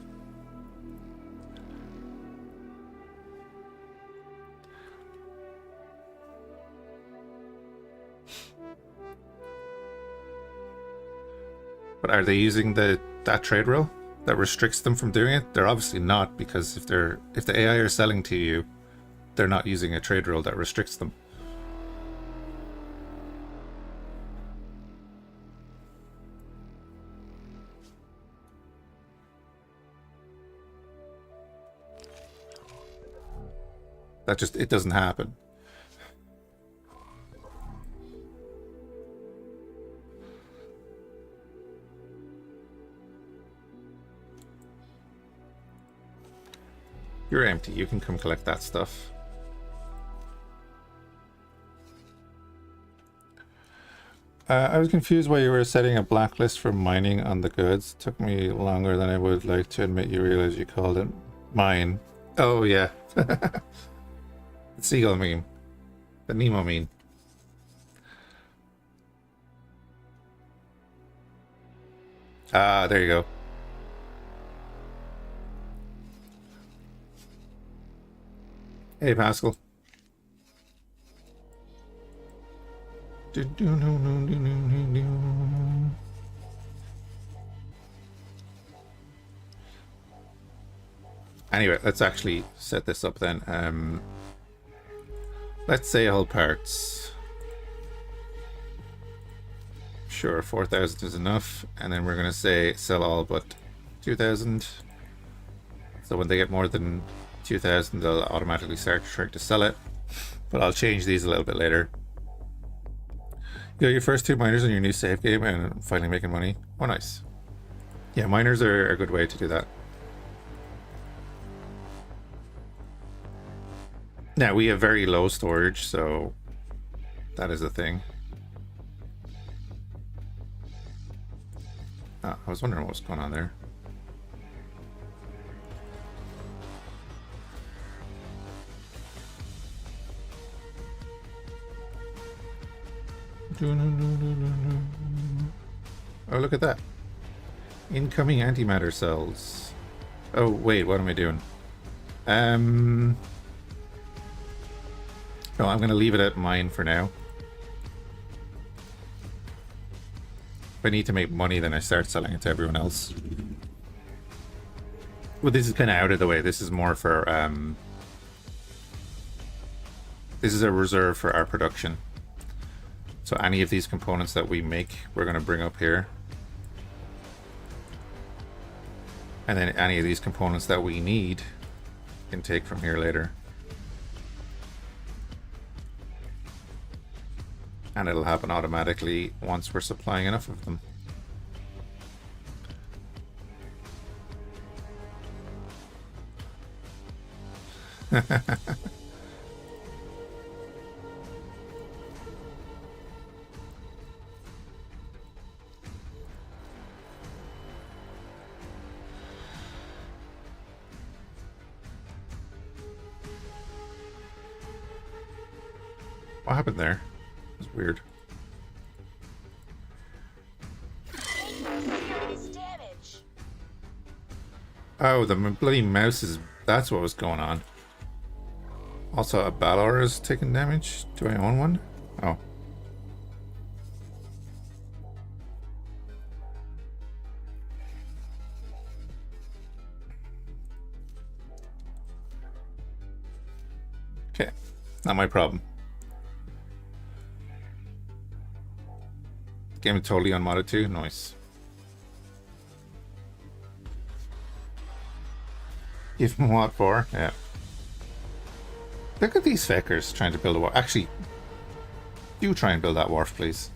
[SPEAKER 1] But are they using that trade roll that restricts them from doing it? They're obviously not, because if the AI are selling to you, they're not using a trade roll that restricts them. That just, it doesn't happen. You're empty. You can come collect that stuff. I was confused why you were setting a blacklist for mining on the goods. Took me longer than I would like to admit. You realize you called it mine. Oh, yeah. The seagull meme. The Nemo meme. Ah, there you go. Hey, Pascal. Anyway, let's actually set this up then. Let's say all parts. Sure, 4,000 is enough. And then we're going to say sell all but 2,000. So when they get more than 2,000, they'll automatically start trying to sell it. But I'll change these a little bit later. You got your first 2 miners on your new save game and finally making money. Oh, nice. Yeah, miners are a good way to do that. Now, we have very low storage, so that is a thing. Oh, I was wondering what was going on there. Oh, look at that. Incoming antimatter cells. Oh, wait, what am I doing? No, I'm going to leave it at mine for now. If I need to make money, then I start selling it to everyone else. Well, this is kind of out of the way. This is more for, this is a reserve for our production. So any of these components that we make, we're going to bring up here. And then any of these components that we need, can take from here later. And it'll happen automatically once we're supplying enough of them. What happened there? It was weird. Oh, the bloody mouse is... That's what was going on. Also, a battle aura is taking damage. Do I own one? Oh. Okay. Not my problem. Game is totally unmodded too. Nice. Give them what for? Yeah. Look at these feckers trying to build a wharf. Actually, do try and build that wharf, please.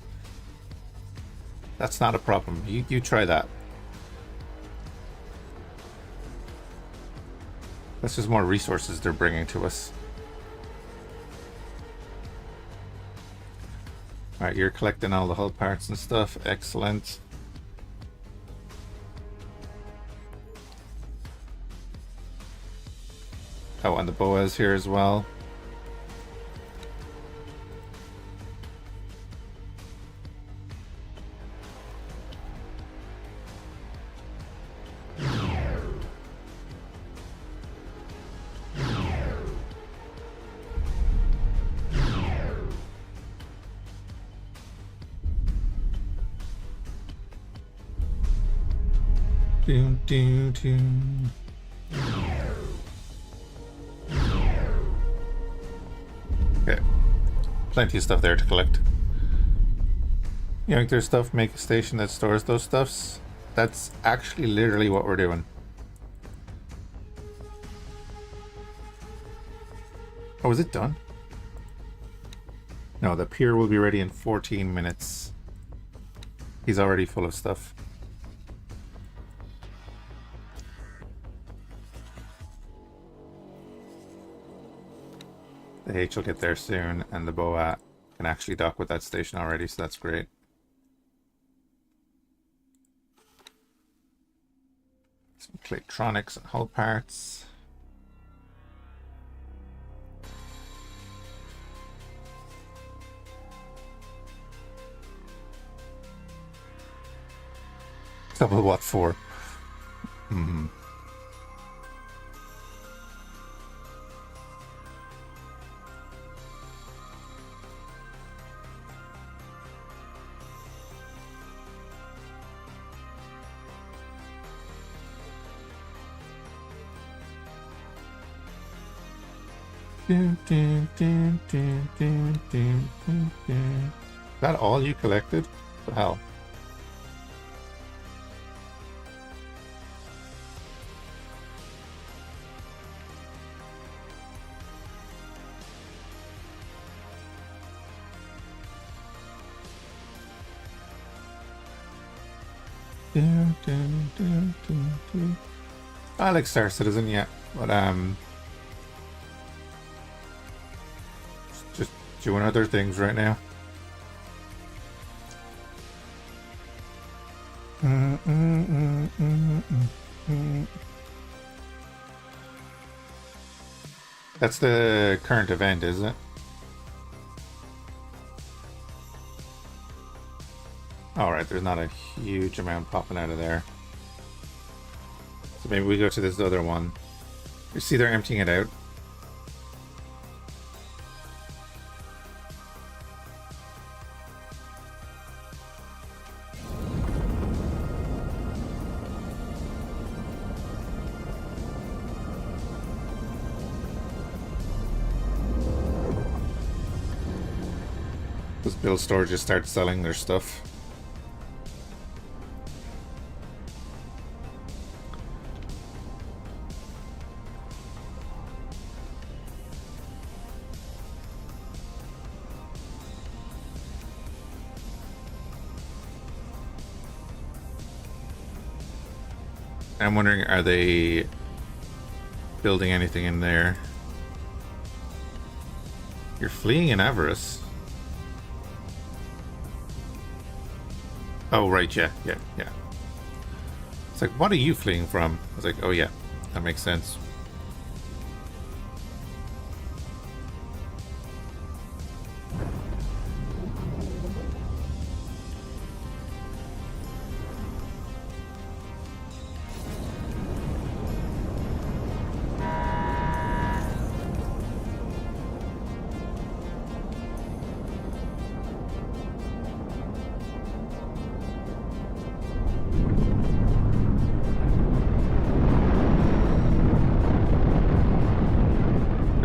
[SPEAKER 1] That's not a problem. You try that. That's just more resources they're bringing to us. Alright, you're collecting all the hull parts and stuff. Excellent. Oh, and the boas here as well. Do, do, do. Okay. Plenty of stuff there to collect. Yank their stuff, make a station that stores those stuffs. That's actually literally what we're doing. Oh, is it done? No, the pier will be ready in 14 minutes. He's already full of stuff. The H will get there soon, and the BOA can actually dock with that station already, so that's great. Some electronics and hull parts. Double what for? Mm-hmm. Is that all you collected? What the hell? I like Star Citizen, yeah, but just doing other things right now. That's the current event, is it? Alright, there's not a huge amount popping out of there. So maybe we go to this other one. You see they're emptying it out. This build store just starts selling their stuff. I'm wondering, are they building anything in there? You're fleeing in avarice. Oh, right, yeah. It's like, what are you fleeing from? I was like, oh yeah, that makes sense.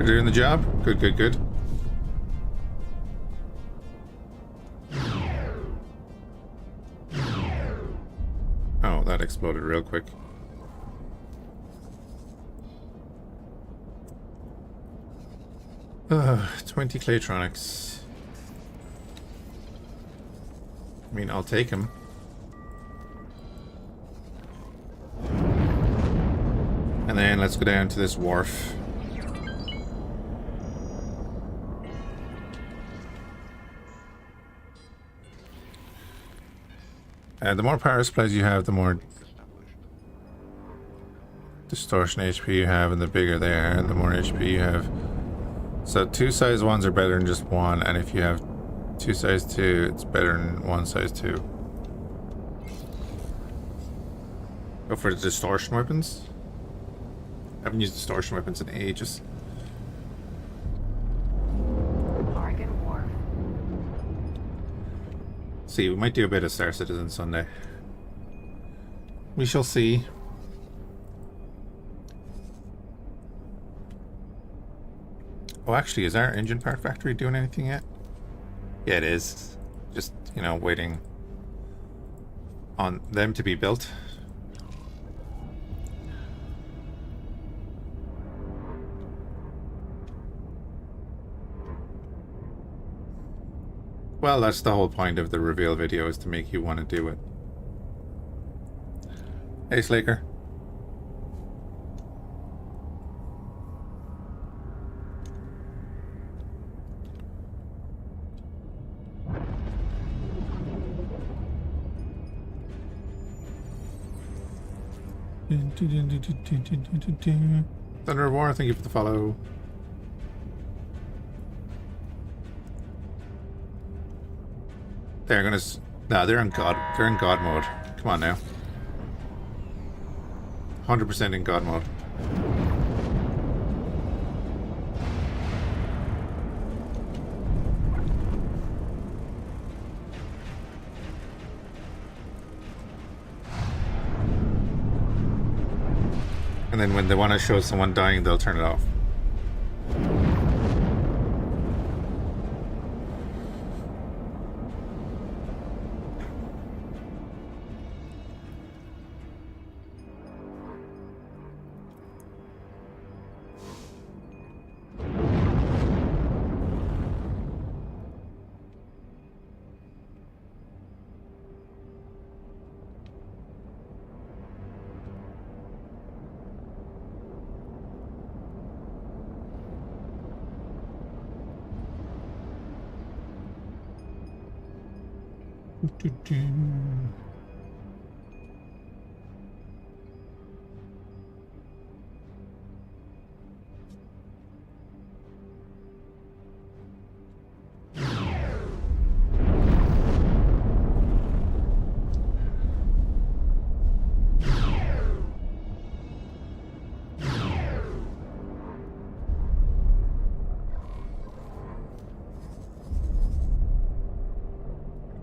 [SPEAKER 1] Doing the job? Good. Oh, that exploded real quick. Ugh, 20 Claytronics. I mean, I'll take him. And then let's go down to this wharf. The more power supplies you have, the more distortion HP you have, and the bigger they are, the more HP you have. So 2 size 1s are better than just 1, and if you have 2 size 2, it's better than 1 size 2. Go for the distortion weapons. I haven't used distortion weapons in ages. See, we might do a bit of Star Citizen Sunday. We shall see. Oh, actually, is our engine part factory doing anything yet? Yeah, it is. Just, you know, waiting on them to be built. Well, that's the whole point of the reveal video, is to make you want to do it. Hey, Slaker. Thunder of War, thank you for the follow. They're gonna. No, they're in God. They're in God mode. Come on now. 100% in God mode. And then when they want to show someone dying, they'll turn it off.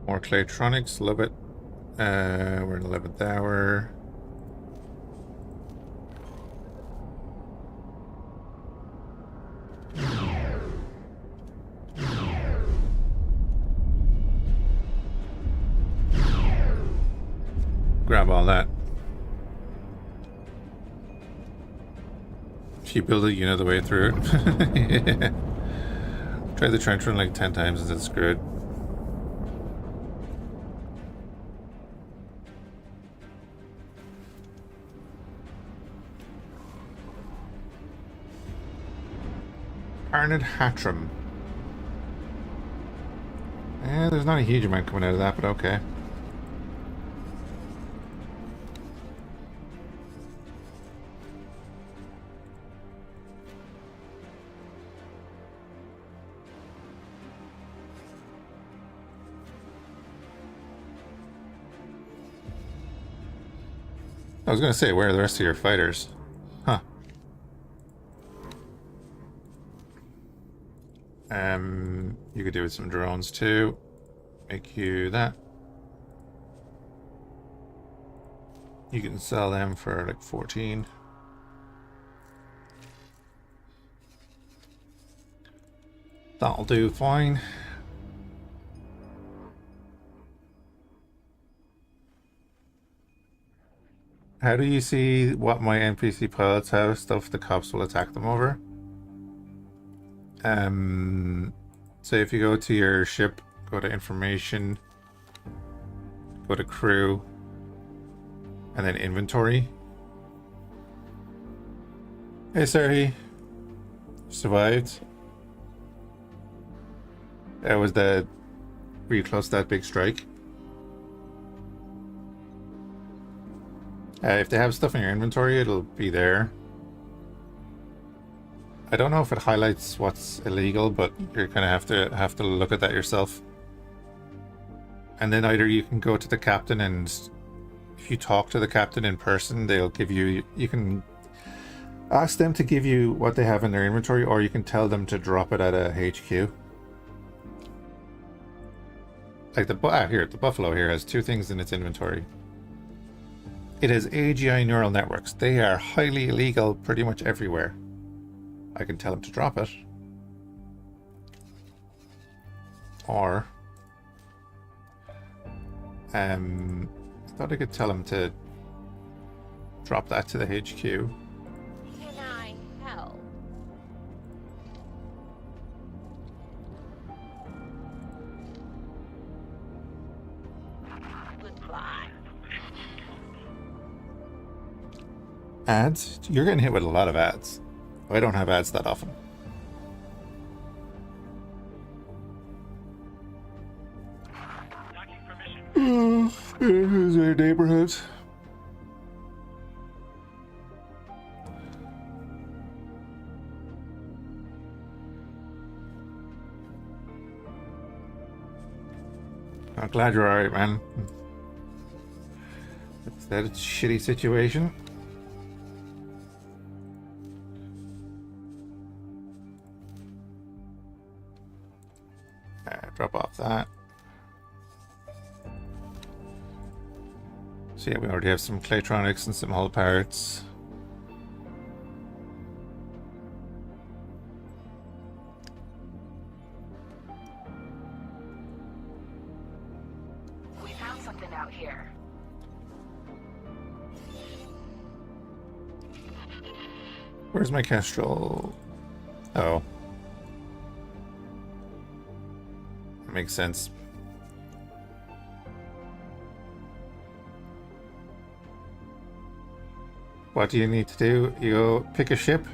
[SPEAKER 1] More Claytronics, love it. We're in 11th hour. Grab all that. If you build it, you know the way through it. Yeah. Try the trench run like 10 times and it's screwed. Arnid Hatram. There's not a huge amount coming out of that, but okay. I was gonna say, where are the rest of your fighters? Huh. You could do with some drones too. Make you that. You can sell them for like 14. That'll do fine. How do you see what my NPC pilots have? Stuff the cops will attack them over. So if you go to your ship, go to information, go to crew, and then inventory. Hey, Serhi. Survived. That was the... Were you close to that big strike? If they have stuff in your inventory, it'll be there. I don't know if it highlights what's illegal, but you're gonna have to look at that yourself. And then either you can go to the captain, and if you talk to the captain in person, they'll give you... You can ask them to give you what they have in their inventory, or you can tell them to drop it at a HQ. Like the Buffalo here has 2 things in its inventory. It has AGI neural networks. They are highly illegal pretty much everywhere. I can tell him to drop it. Or... I thought I could tell him to drop that to the HQ.
[SPEAKER 4] Can I help?
[SPEAKER 1] Ads? You're getting hit with a lot of ads. I don't have ads that often. Here's our neighborhood. I'm glad you're alright, man. That's a shitty situation. Drop off that. So yeah, we already have some Claytronics and some hull parts.
[SPEAKER 2] We found something out here.
[SPEAKER 1] Where's my Kestrel? Oh. That makes sense. What do you need to do? You go pick a ship,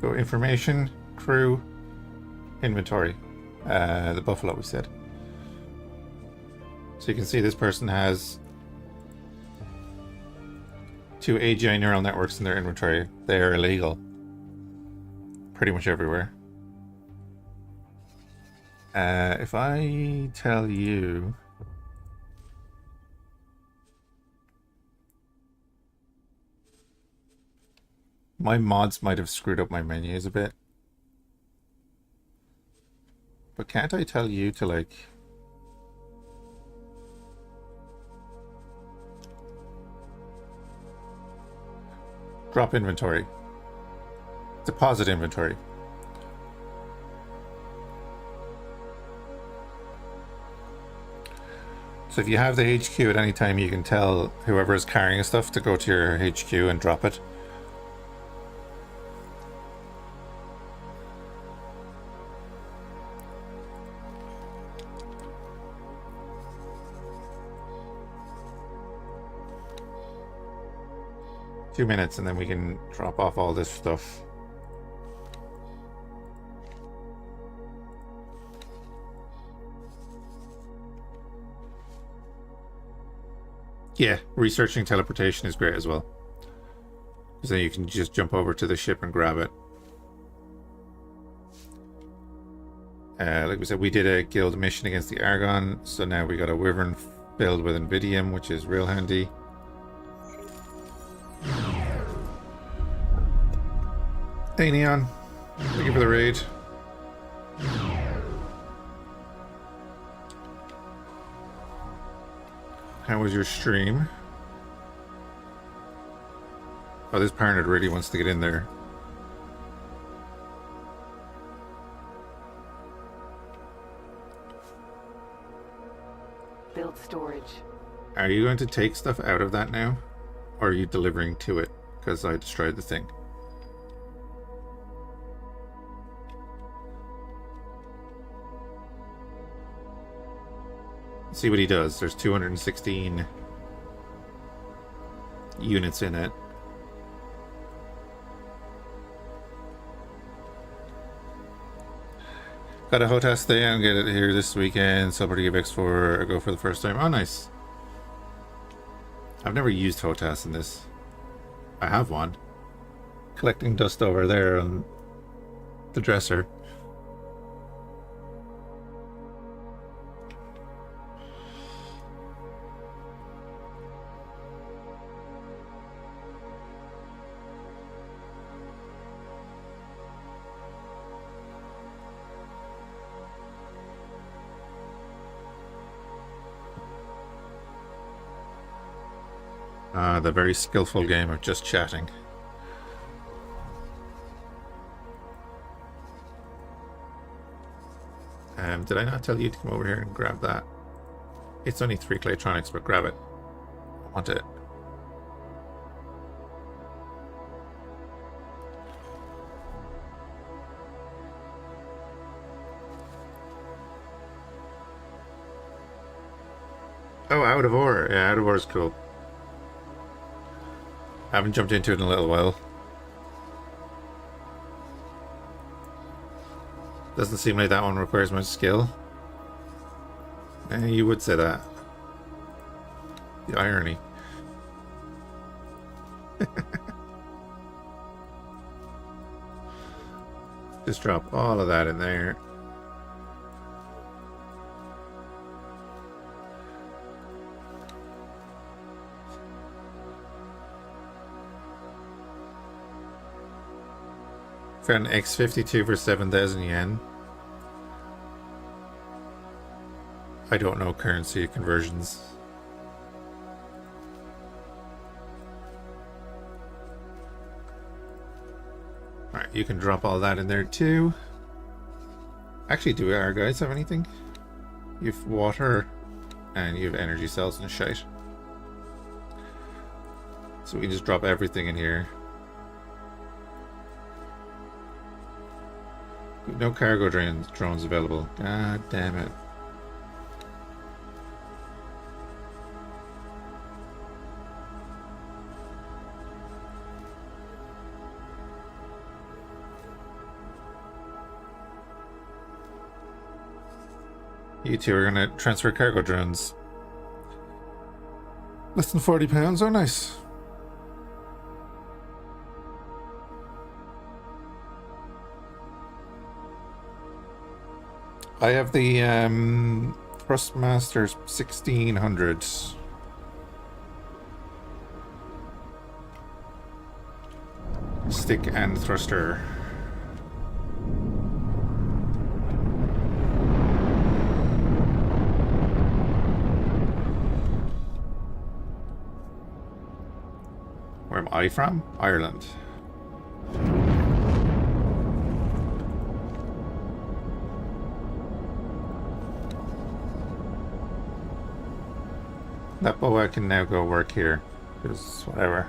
[SPEAKER 1] go information, crew, inventory. The Buffalo, we said. So you can see this person has 2 AGI neural networks in their inventory. They are illegal. Pretty much everywhere. If I tell you... My mods might have screwed up my menus a bit. But can't I tell you to, like... drop inventory. Deposit inventory. So if you have the HQ at any time, you can tell whoever is carrying stuff to go to your HQ and drop it. Two minutes and then we can drop off all this stuff. Yeah, researching teleportation is great as well. Because then you can just jump over to the ship and grab it. Like we said, we did a guild mission against the Argon, so now we got a Wyvern filled with Invidium, which is real handy. Hey Neon, thank you for the raid. How was your stream? Oh, this partner really wants to get in there.
[SPEAKER 2] Build storage.
[SPEAKER 1] Are you going to take stuff out of that now? Or are you delivering to it? Because I destroyed the thing. See what he does. There's 216 units in it. Got a HOTAS day and get it here this weekend. So pretty give X4 a go for the first time. Oh, nice. I've never used HOTAS in this. I have one. Collecting dust over there on the dresser. The very skillful game of just chatting. Did I not tell you to come over here and grab that? It's only 3 Claytronics, but grab it. I want it. Oh, out of ore. Yeah, out of ore is cool. Haven't jumped into it in a little while. Doesn't seem like that one requires much skill. You would say that. The irony. Just drop all of that in there. Found an X52 for 7,000 yen. I don't know currency conversions. Alright, you can drop all that in there too. Actually, do our guys have anything? You've water and you have energy cells and shite. So we can just drop everything in here. No cargo drones available. God damn it. You two are gonna transfer cargo drones. Less than £40. Oh, nice. I have the Thrustmaster 1600. Stick and thruster. Where am I from? Ireland. That boa can now go work here, because whatever.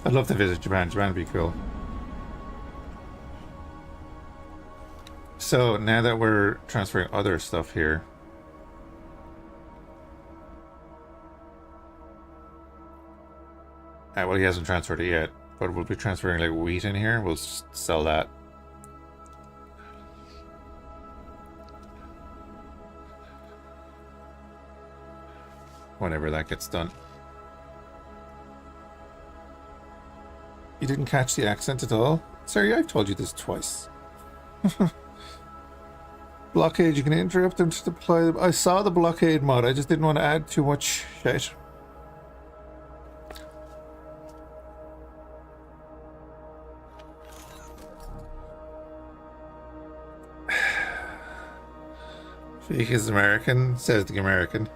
[SPEAKER 1] I'd love to visit Japan. Japan would be cool. So now that we're transferring other stuff here, well, he hasn't transferred it yet, but we'll be transferring like wheat in here. We'll just sell that. Whenever that gets done. You didn't catch the accent at all? Sorry, I've told you this twice. Blockade, you can interrupt them to deploy them. I saw the blockade mod, I just didn't want to add too much shit. Fhiachs is American, says the American.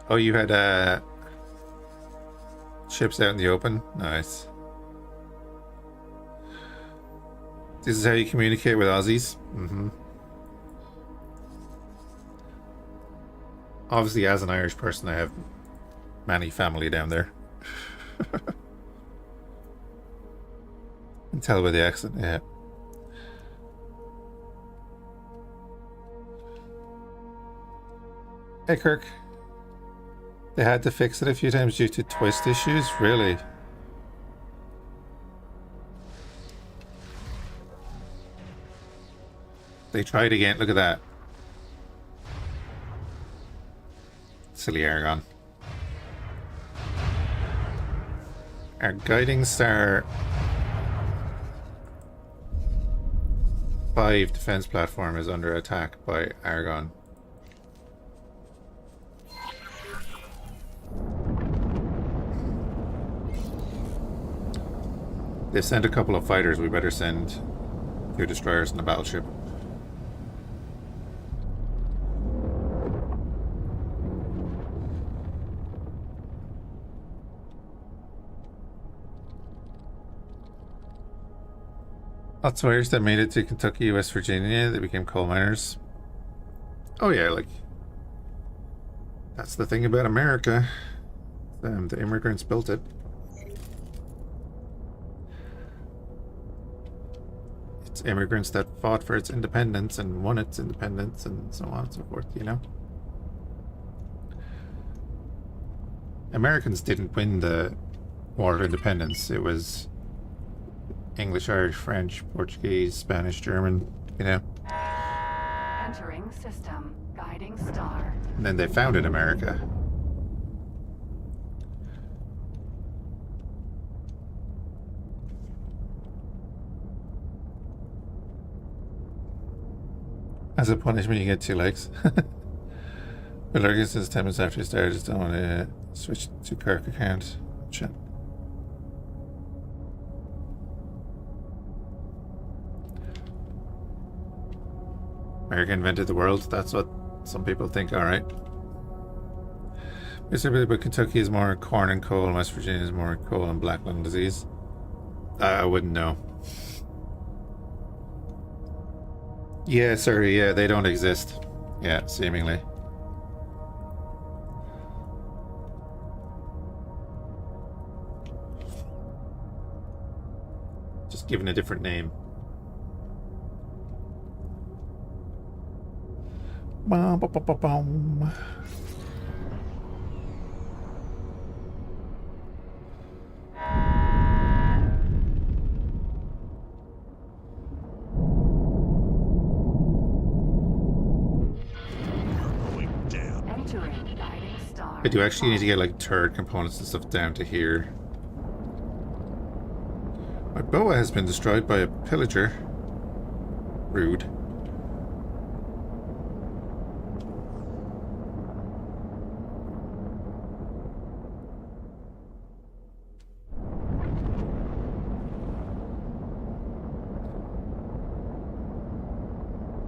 [SPEAKER 1] Oh, you had ships out in the open? Nice. This is how you communicate with Aussies? Mm-hmm. Obviously, as an Irish person, I have many family down there. You can tell by the accent, yeah. Hey, Kirk. They had to fix it a few times due to twist issues? Really? They tried again, look at that. Silly Aragon. Our guiding star 5 defense platform is under attack by Aragon. They sent a couple of fighters, we better send 2 destroyers and a battleship. Lots of Irish that made it to Kentucky, West Virginia, that became coal miners. Oh yeah, like... That's the thing about America. The immigrants built it. It's immigrants that fought for its independence and won its independence and so on and so forth, you know? Americans didn't win the War of Independence. It was English, Irish, French, Portuguese, Spanish, German, you know?
[SPEAKER 2] Entering system. Guiding star.
[SPEAKER 1] And then they founded America. As a punishment, you get 2 likes. But Lurgan says 10 minutes after you start, I just don't want to switch to Kirk account. Shit. America invented the world. That's what some people think. All right. But Kentucky is more corn and coal, and West Virginia is more coal and black lung disease. I wouldn't know. Yeah, sorry. Yeah, they don't exist. Yeah, seemingly. Just given a different name. Bum, bum, bum, bum, bum.
[SPEAKER 2] Entering guiding star.
[SPEAKER 1] I do actually need to get like turret components and stuff down to here. My boa has been destroyed by a pillager. Rude.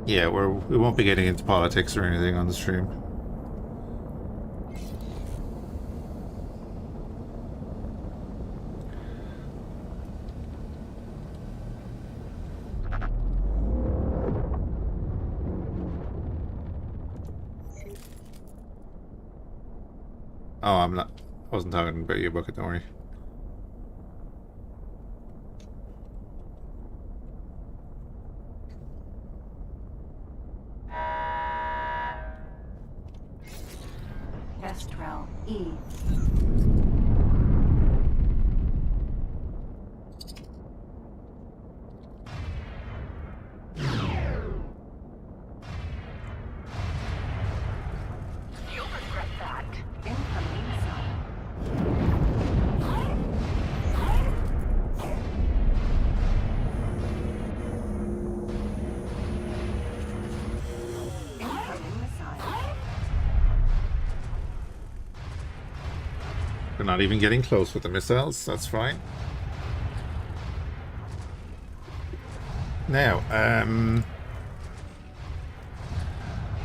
[SPEAKER 1] Yeah, we won't be getting into politics or anything on the stream. Oh, I wasn't talking about you, Bucket, don't worry.
[SPEAKER 2] Kestrel E.
[SPEAKER 4] You'll regret that.
[SPEAKER 2] Incoming missile. Incoming missile.
[SPEAKER 1] We're not even getting close with the missiles, that's fine. Now,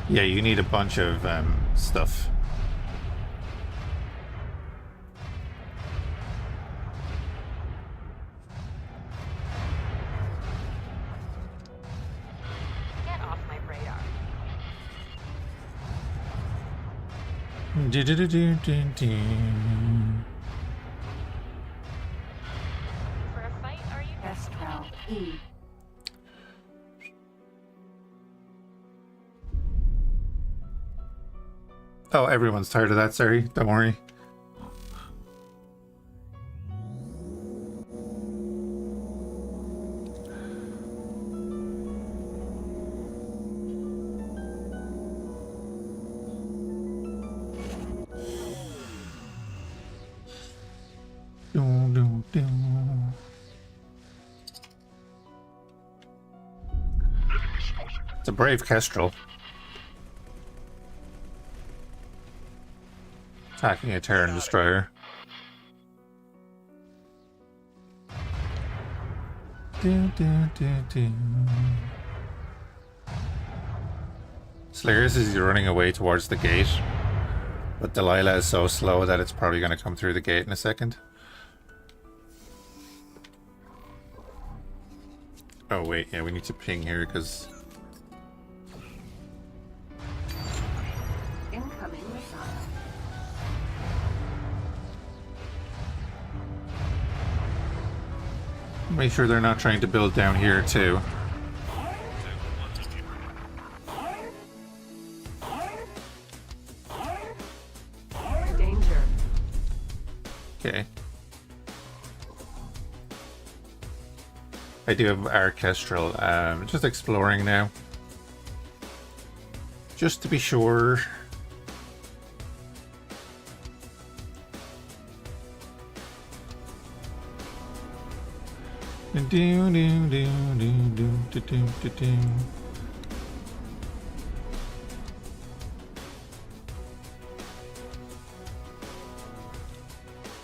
[SPEAKER 1] yeah, you need a bunch of stuff.
[SPEAKER 4] Get off my radar. For a fight, are you?
[SPEAKER 2] Kestrel E.
[SPEAKER 1] Oh, everyone's tired of that, sorry, don't worry. It's a brave kestrel. Attacking a Terran destroyer. Slayers is running away towards the gate, but Delilah is so slow that it's probably going to come through the gate in a second. Oh wait, yeah, we need to ping here because
[SPEAKER 2] Incoming missile.
[SPEAKER 1] Make sure they're not trying to build down here too.
[SPEAKER 2] Danger.
[SPEAKER 1] Okay. I do have orchestral. Just exploring now. Just to be sure.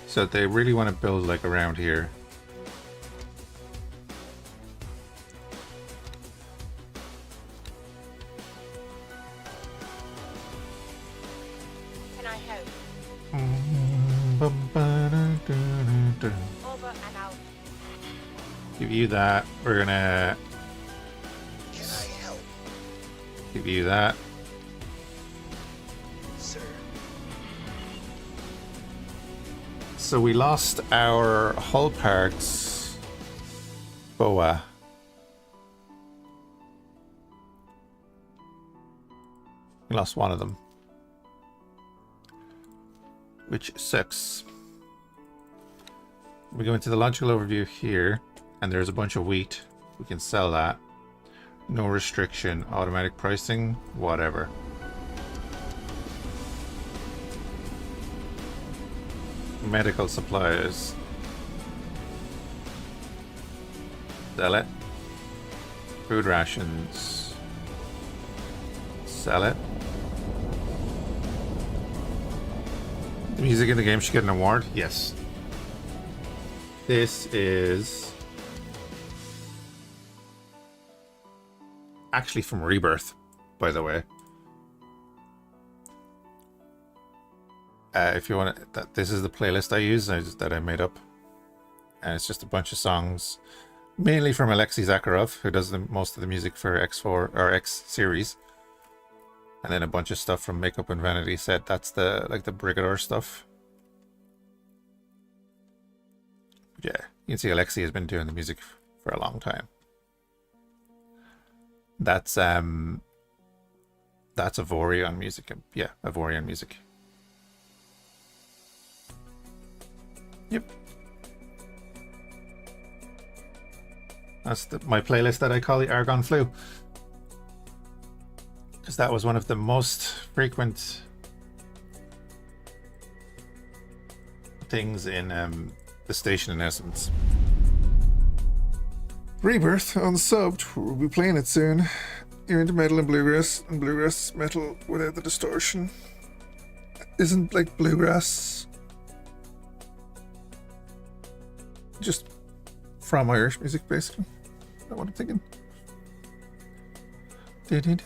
[SPEAKER 1] So they really want to build like around here.
[SPEAKER 4] Can I help? Over and out.
[SPEAKER 1] Give you that. We're gonna
[SPEAKER 3] Can I help,
[SPEAKER 1] give you that.
[SPEAKER 3] sir?
[SPEAKER 1] So we lost our Hull Parks BOA. We lost one of them, which sucks. We go into the logical overview here, and there's a bunch of wheat. We can sell that. No restriction, automatic pricing, whatever. Medical supplies. Sell it. Food rations. Sell it. The music in the game should get an award? Yes. This is actually from Rebirth, by the way. If you want to, this is the playlist I use that I made up, and it's just a bunch of songs, mainly from Alexei Zakharov, who does most of the music for X4 or X series, and then a bunch of stuff from Makeup and Vanity Set. That's the Brigador stuff. Yeah, you can see Alexei has been doing the music for a long time. That's Avorion music. Yeah, Avorion music. Yep. That's my playlist that I call the Argon Flu. Because that was one of the most frequent things in the station in essence. Rebirth unsubbed. We'll be playing it soon. You're into metal and bluegrass metal without the distortion. Isn't like bluegrass just from Irish music, basically? Is that what I'm thinking? Did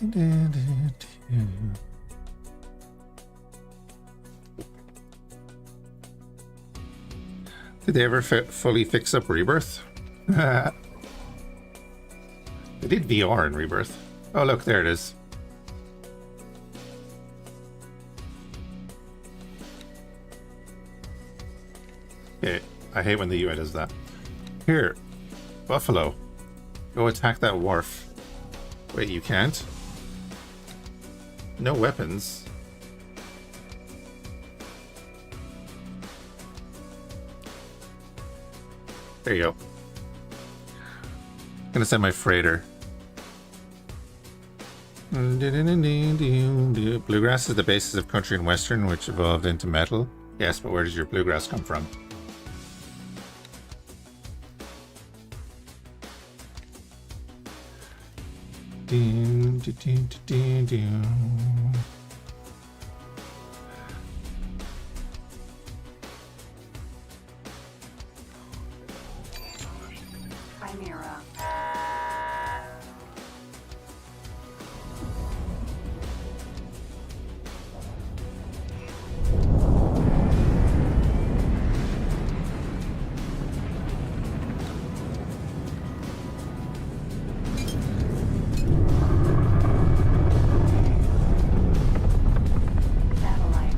[SPEAKER 1] they ever fully fix up Rebirth? They did VR in Rebirth. Oh look, there it is. Okay, I hate when the UI does that. Here, Buffalo, go attack that wharf. Wait, you can't? No weapons. There you go. I'm gonna send my freighter. Bluegrass is the basis of country and western, which evolved into metal. Yes, but where does your bluegrass come from?
[SPEAKER 2] Chimera. Satellite.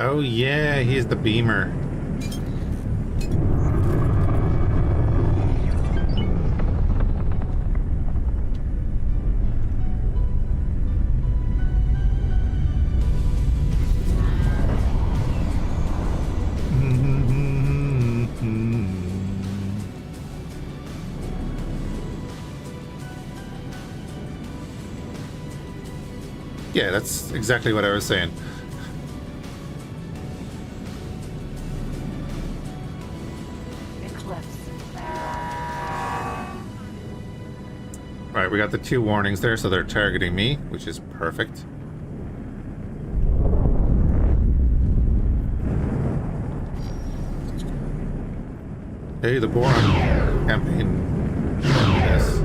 [SPEAKER 1] Oh yeah, he's the beamer. Yeah, that's exactly what I was saying. Alright, we got the 2 warnings there, so they're targeting me, which is perfect. Hey, the Boron campaign. Yes.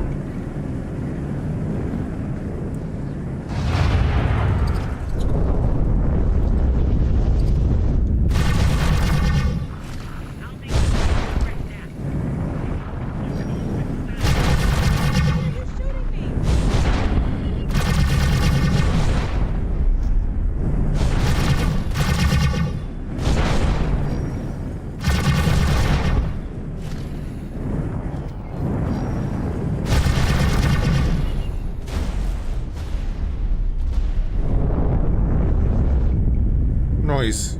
[SPEAKER 1] Noise.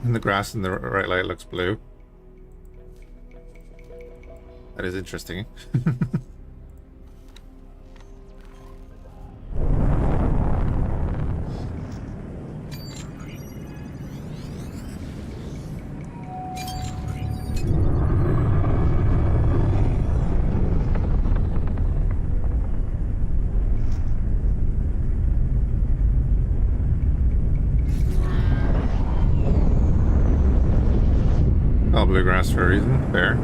[SPEAKER 1] And the grass in the right light looks blue. That is interesting. All bluegrass for a reason. Fair.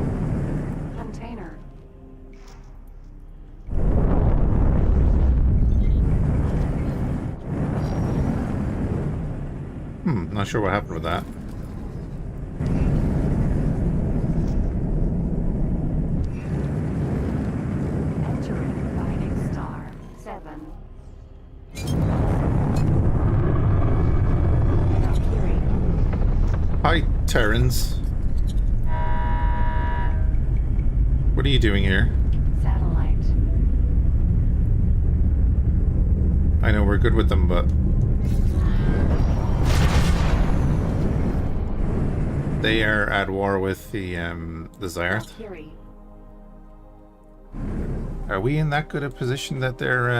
[SPEAKER 2] Container.
[SPEAKER 1] Not sure what happened with that.
[SPEAKER 2] Entering guiding star 7. Valkyrie.
[SPEAKER 1] Hi, Terrans. What are you doing here?
[SPEAKER 2] Satellite.
[SPEAKER 1] I know we're good with them, but they are at war with the Zyarth.
[SPEAKER 2] Valkyrie.
[SPEAKER 1] Are we in that good a position that they're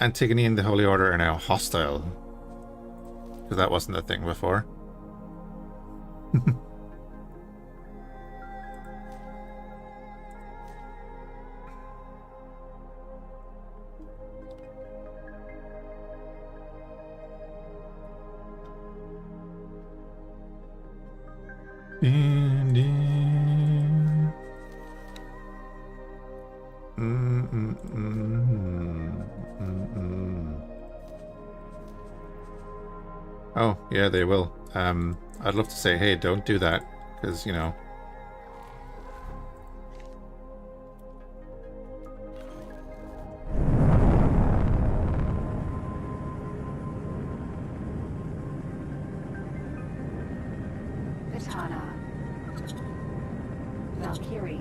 [SPEAKER 1] Antigone and the Holy Order are now hostile? Because that wasn't a thing before. Oh, yeah, they will. I'd love to say, hey, don't do that, because, you know.
[SPEAKER 2] Vitana. Valkyrie.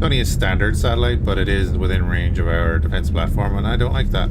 [SPEAKER 1] Only a standard satellite, but it is within range of our defense platform, and I don't like that.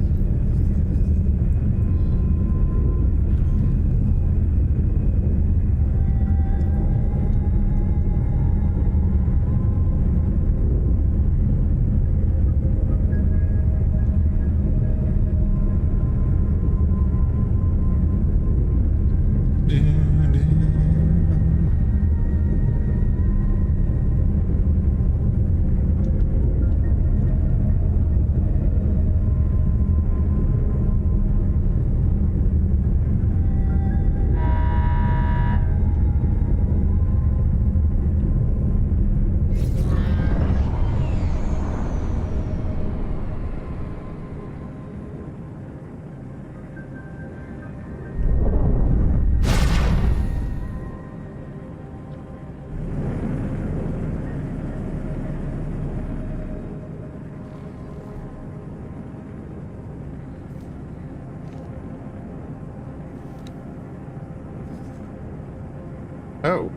[SPEAKER 1] Oh.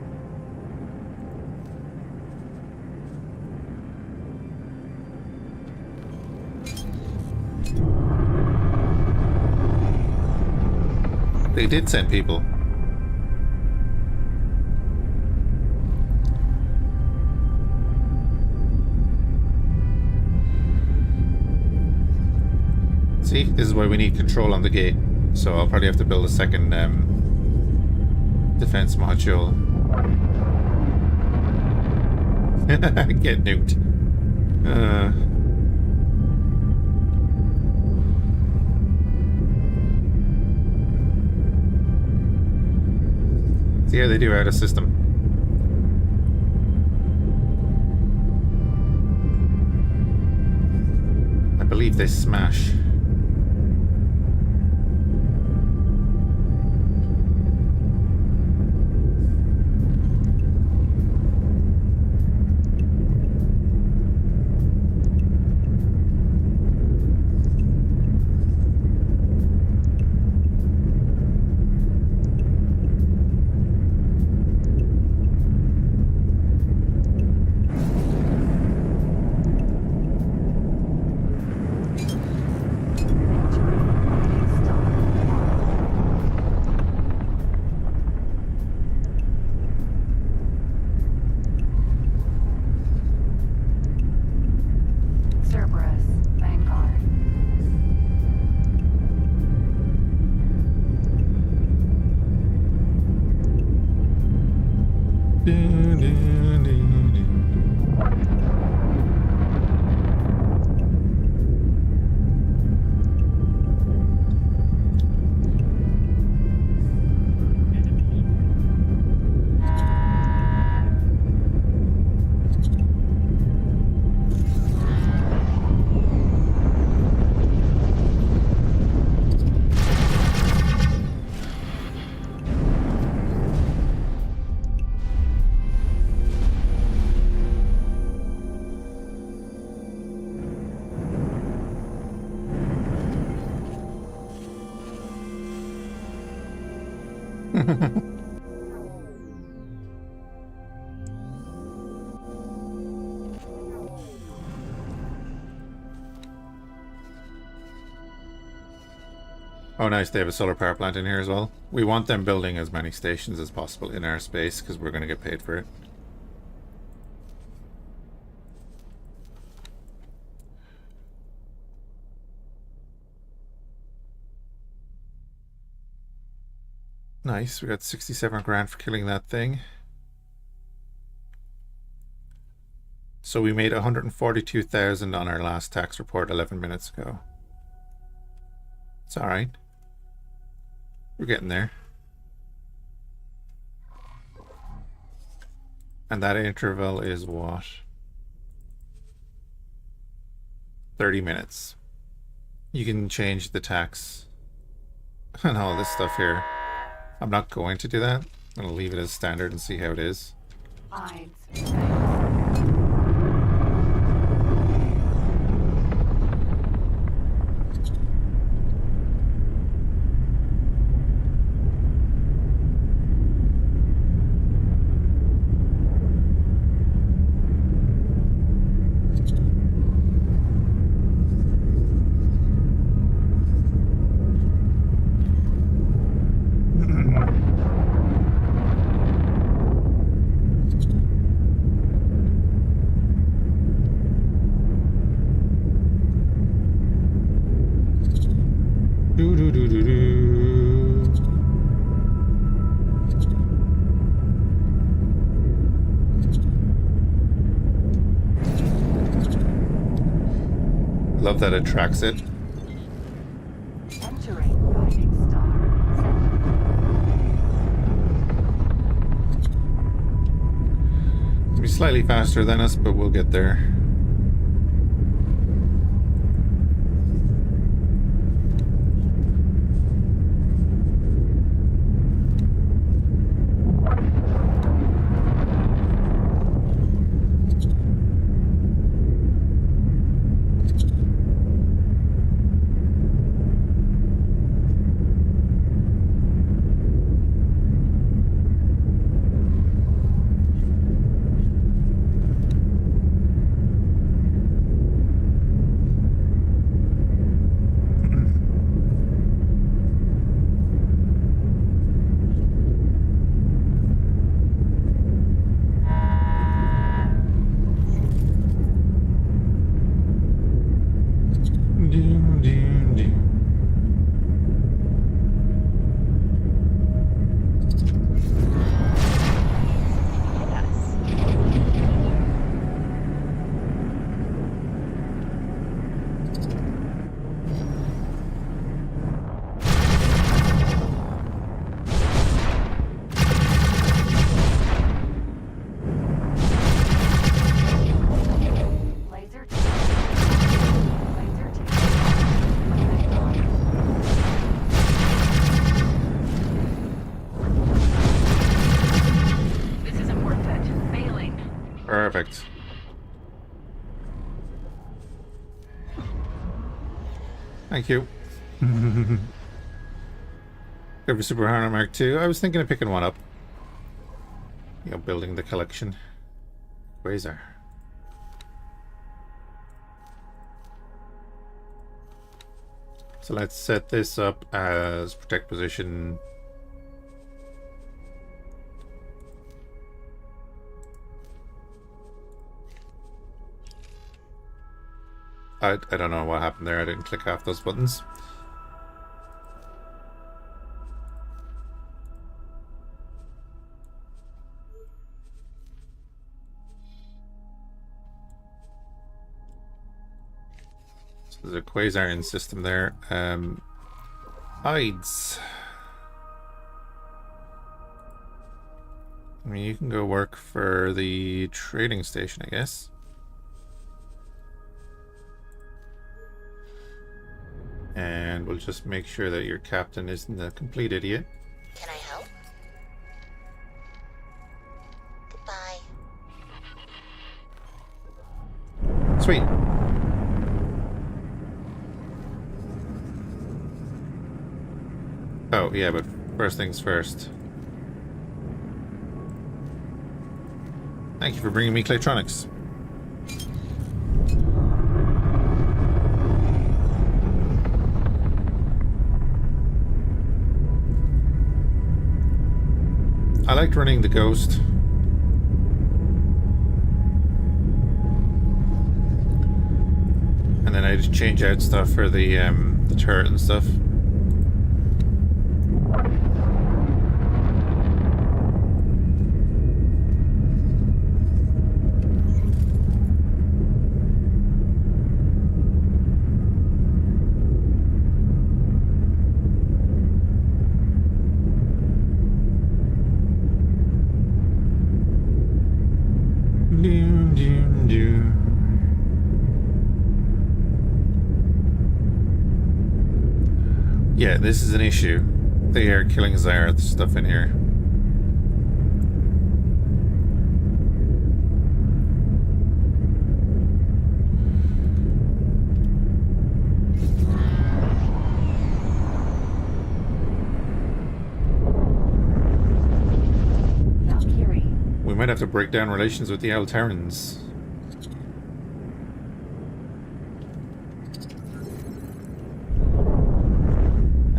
[SPEAKER 1] They did send people. See, this is why we need control on the gate. So I'll probably have to build a second defense module. Get nuked. See how they do out of system. I believe they smash. Oh nice, they have a solar power plant in here as well. We want them building as many stations as possible in our space because we're going to get paid for it. Nice, we got 67 grand for killing that thing. So we made 142,000 on our last tax report 11 minutes ago. It's alright. We're getting there. And that interval is what? 30 minutes. You can change the tax and all this stuff here. I'm not going to do that. I'm going to leave it as standard and see how it is. Love that it tracks it.
[SPEAKER 2] Entering guiding star.
[SPEAKER 1] It'll be slightly faster than us, but we'll get there. Thank you. Go for Super Hornet Mark II. I was thinking of picking one up. You know, building the collection. Quasar. So let's set this up as protect position. I don't know what happened there. I didn't click off those buttons. So there's a Quasar in system there. Hides. I mean, you can go work for the trading station, I guess. And we'll just make sure that your captain isn't a complete idiot.
[SPEAKER 3] Can I help? Goodbye.
[SPEAKER 1] Sweet. Oh, yeah, but first things first. Thank you for bringing me Claytronics. I liked running the Ghost. And then I just change out stuff for the turret and stuff. Yeah, this is an issue. They are killing Xyarth stuff in here. We might have to break down relations with the Altarans.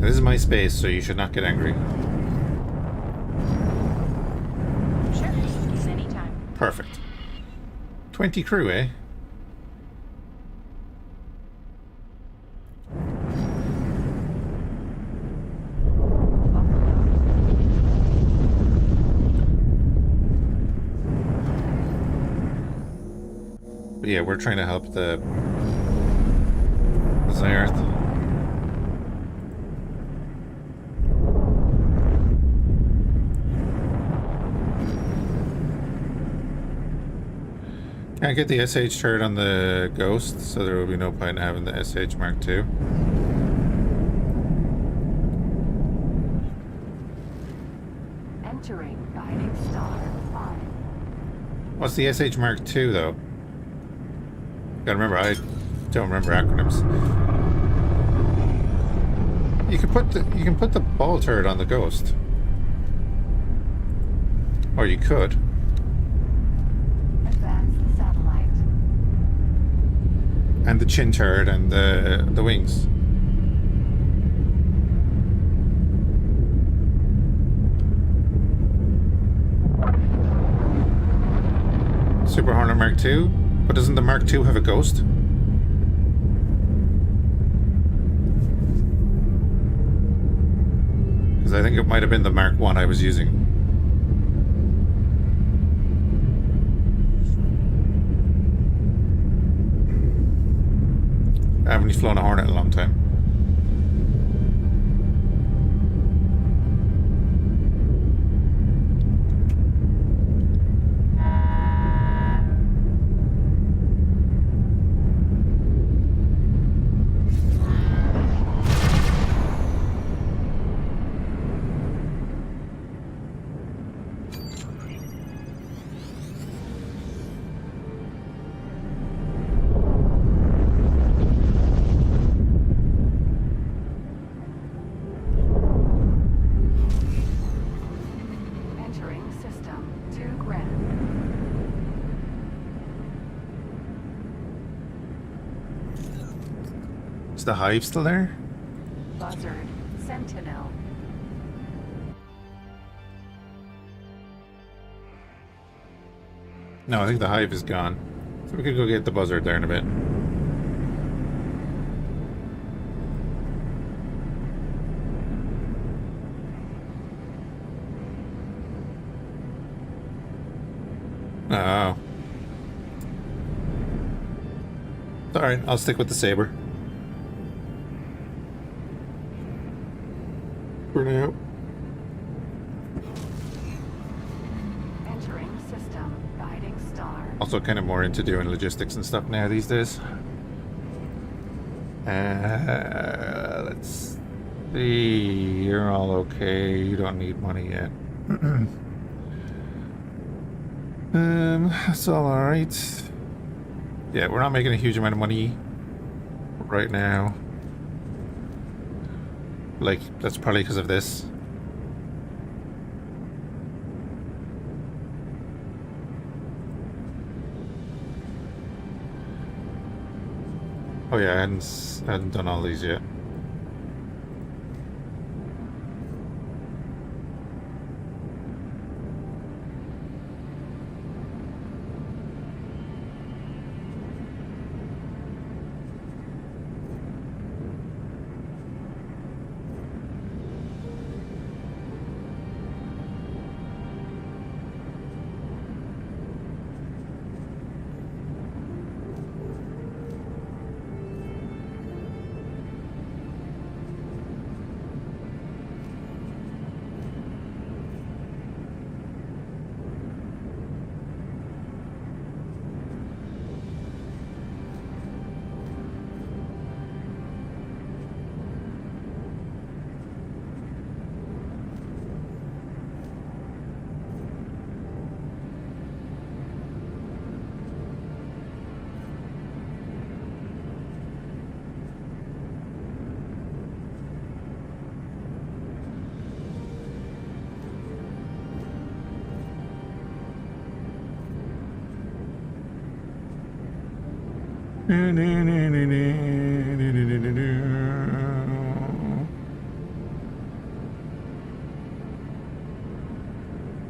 [SPEAKER 1] This is my space, so you should not get angry.
[SPEAKER 4] Sure, anytime.
[SPEAKER 1] Perfect. 20 crew, eh? But yeah, we're trying to help the Xyarth. Can't get the SH turret on the Ghost, so there will be no point in having the SH Mark II.
[SPEAKER 2] Entering guiding star 5.
[SPEAKER 1] What's the SH Mark II though? Gotta remember, I don't remember acronyms. You can put the ball turret on the Ghost, or you could. And the chin turret and the wings. Super Hornet Mark II? But doesn't the Mark II have a Ghost? Because I think it might have been the Mark I was using. I haven't flown a Hornet in a long time. Is the hive still there?
[SPEAKER 2] Buzzard, Sentinel.
[SPEAKER 1] No, I think the hive is gone. So we could go get the buzzard there in a bit. Oh. Alright, I'll stick with the saber. For now.
[SPEAKER 2] Entering system. Guiding star.
[SPEAKER 1] Also kind of more into doing logistics and stuff now these days. Let's see. You're all okay. You don't need money yet. That's all alright. Yeah, we're not making a huge amount of money right now. Like, that's probably because of this. Oh yeah, I hadn't done all these yet.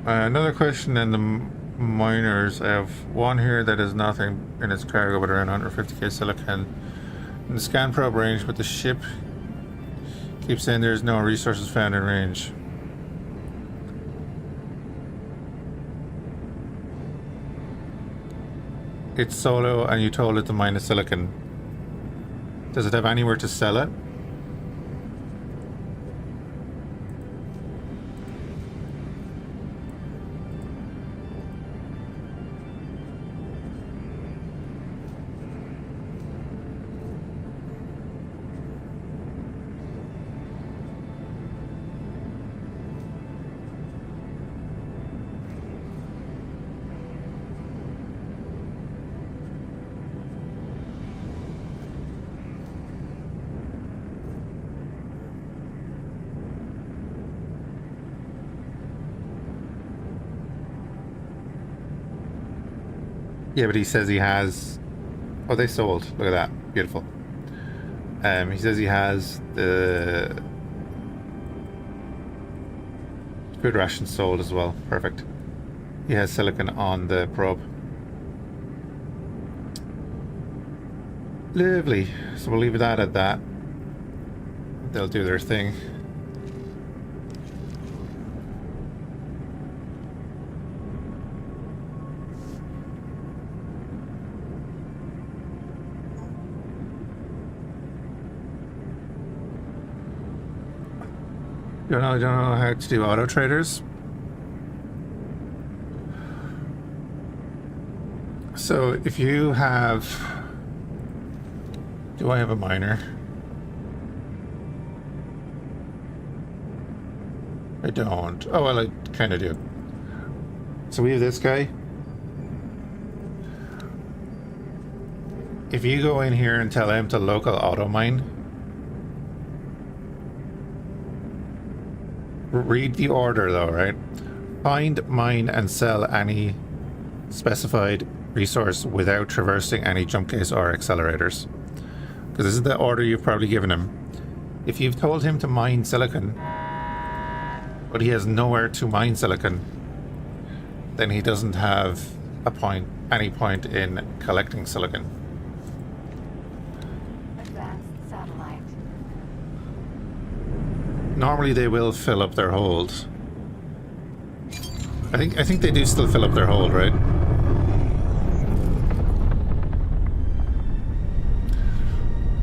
[SPEAKER 1] Another question in the miners. I have one here that is nothing in its cargo but around 150k silicon in the scan probe range, but the ship keeps saying there's no resources found in range. It's solo and you told it to mine the silicon. Does it have anywhere to sell it? Yeah, but he says he has... Oh, they sold. Look at that. Beautiful. He says he has the food rations sold as well. Perfect. He has silicon on the probe. Lovely. So we'll leave that at that. They'll do their thing. I don't know how to do auto traders. So if you have... Do I have a miner? I don't. Oh, well, I kind of do. So we have this guy. If you go in here and tell him to local auto mine, read the order though, right? Find, mine, and sell any specified resource without traversing any jump gates or accelerators. Because this is the order you've probably given him. If you've told him to mine silicon, but he has nowhere to mine silicon, then he doesn't have any point in collecting silicon.
[SPEAKER 2] Advanced satellite.
[SPEAKER 1] Normally they will fill up their hold. I think they do still fill up their hold, right?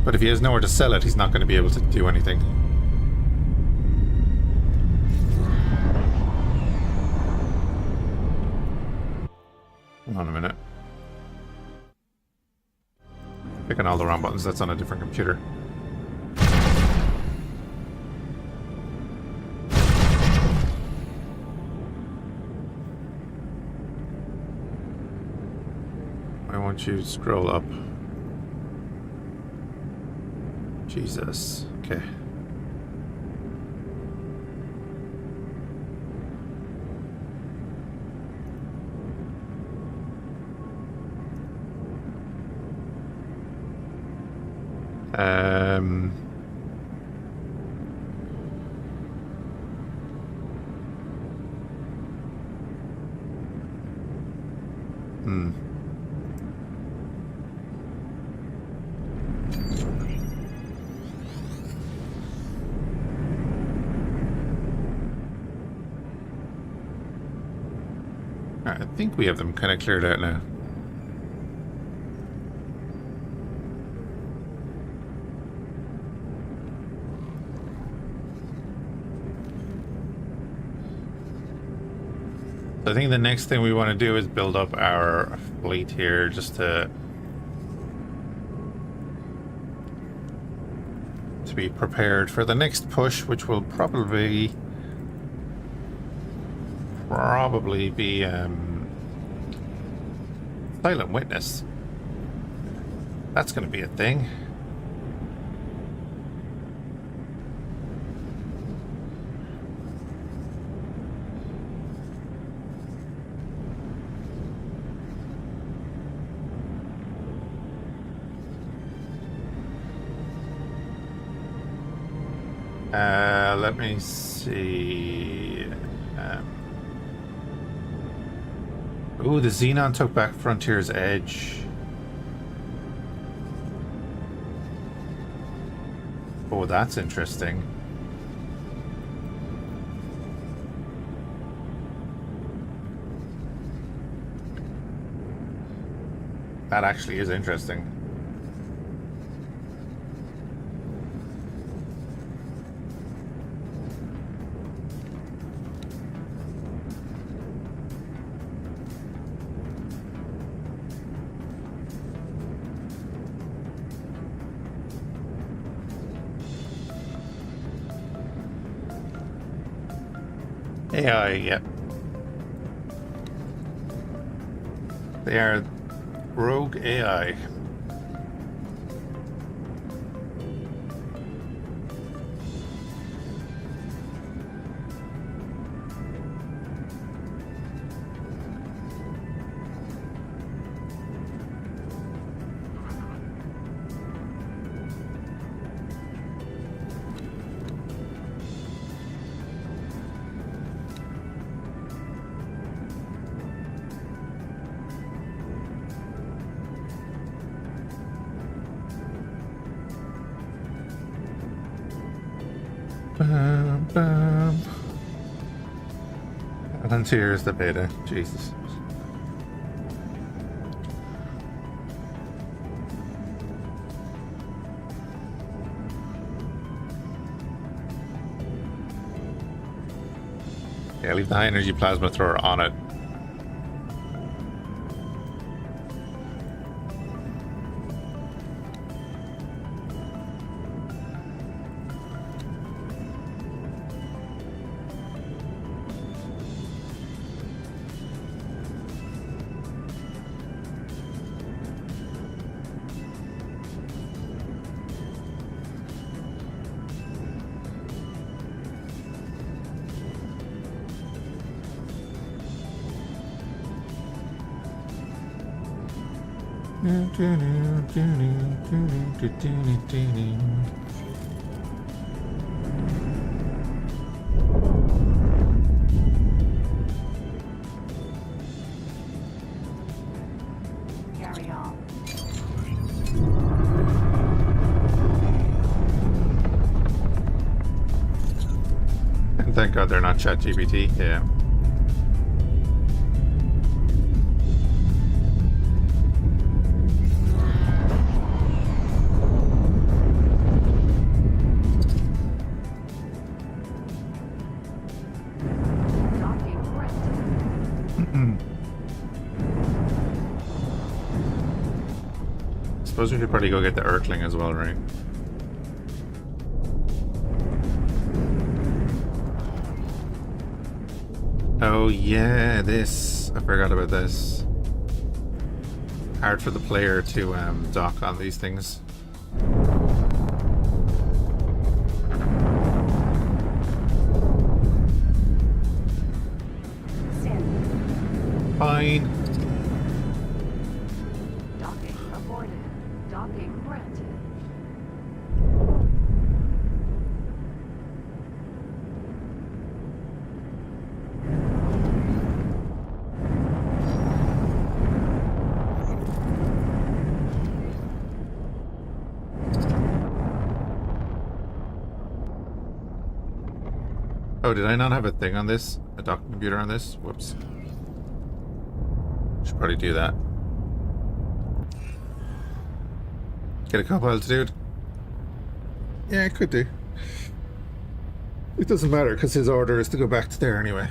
[SPEAKER 1] But if he has nowhere to sell it, he's not going to be able to do anything. Hold on a minute. Picking all the wrong buttons, that's on a different computer. Why won't you scroll up? Jesus. Okay. I think we have them kind of cleared out now. I think the next thing we want to do is build up our fleet here just to be prepared for the next push, which will probably be Silent Witness. That's going to be a thing. Let me see. Ooh, the Xenon took back Frontier's Edge. Oh, that's interesting. That actually is interesting. AI, yep. They are rogue AI. And here's the beta. Jesus. Yeah, leave the high energy plasma thrower on it.
[SPEAKER 2] Carry on.
[SPEAKER 1] And thank God they're not ChatGPT. Yeah.
[SPEAKER 2] Docking ready.
[SPEAKER 1] Suppose we should probably go get the Earthling as well, right? Oh yeah, this. I forgot about this. Hard for the player to dock on these things.
[SPEAKER 2] Stand.
[SPEAKER 1] Fine.
[SPEAKER 2] Docking aborted. Docking granted.
[SPEAKER 1] Oh, did I not have a thing on this? A docking computer on this? Whoops. Should probably do that. Get a co-pilot, dude. Yeah, I could do. It doesn't matter because his order is to go back to there anyway.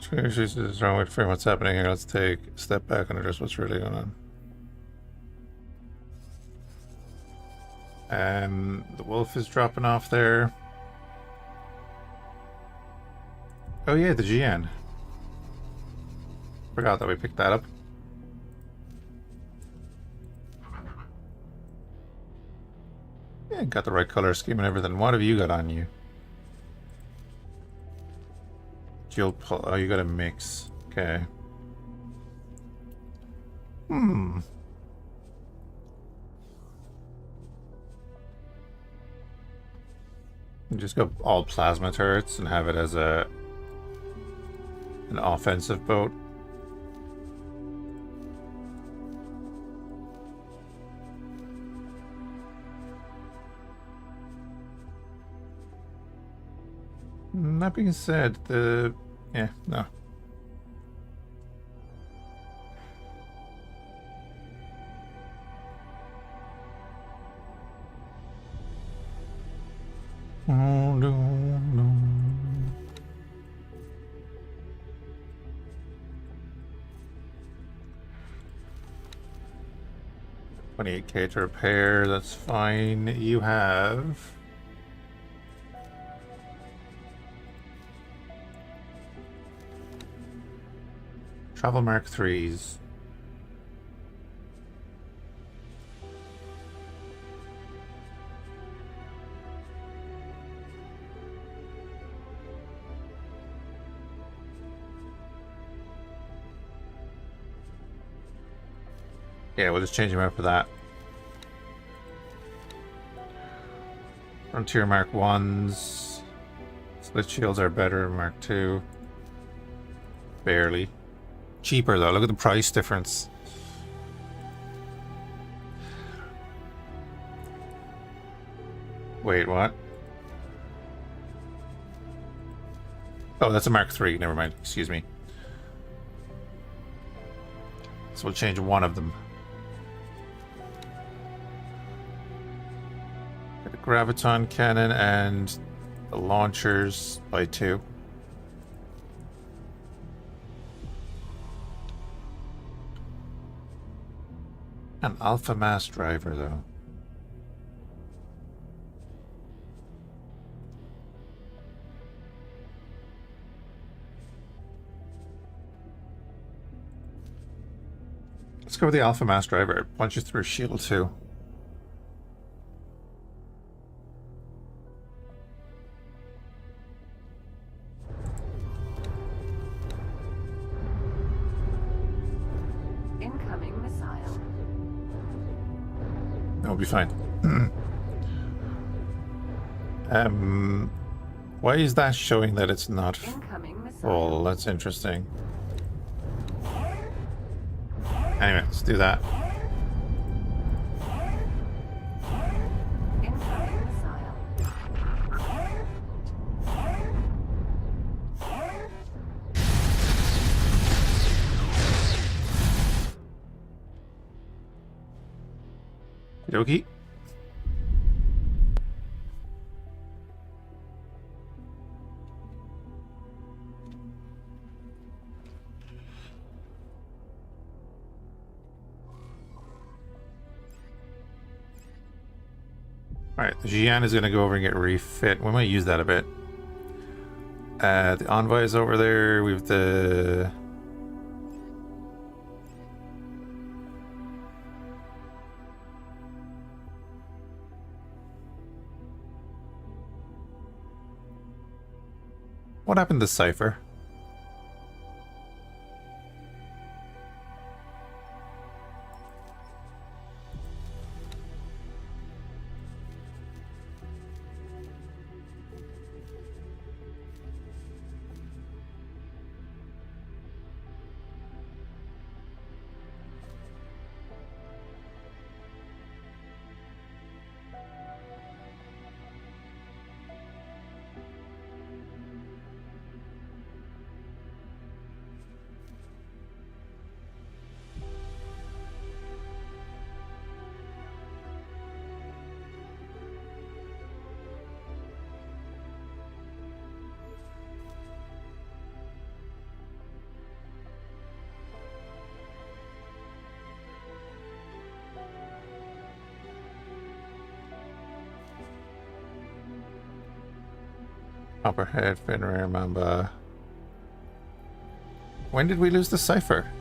[SPEAKER 1] This is wrong with frame what's happening here. Let's take a step back and address what's really going on. The wolf is dropping off there. Oh yeah, the GN. Forgot that we picked that up. Yeah, got the right color scheme and everything. What have you got on you? Oh, you got a mix. Okay. Hmm. Just go all plasma turrets and have it as an offensive boat. That being said, yeah, no. Oh, no. 28K to repair, that's fine. You have Travel Mark 3s. Yeah, we'll just change them out for that. Frontier Mark 1s. Split shields are better, Mark 2. Barely. Cheaper though, look at the price difference. Wait, what? Oh, that's a Mark 3, never mind, excuse me. So we'll change one of them. Get a graviton cannon and the launchers by 2. An alpha mass driver though. Let's go with the Alpha Mass Driver. It punches through shield too.
[SPEAKER 2] Incoming missile.
[SPEAKER 1] That'll be fine. Why is that showing that it's not
[SPEAKER 2] Incoming missile.
[SPEAKER 1] full? That's interesting. Anyway, let's do that.
[SPEAKER 2] Incoming missile.
[SPEAKER 1] Yogi. Alright, the Xi'an is going to go over and get refit. We might use that a bit. The Envoy is over there. We have the... What happened to Cypher? Copperhead, Fenrir, Mamba. When did we lose the Cypher?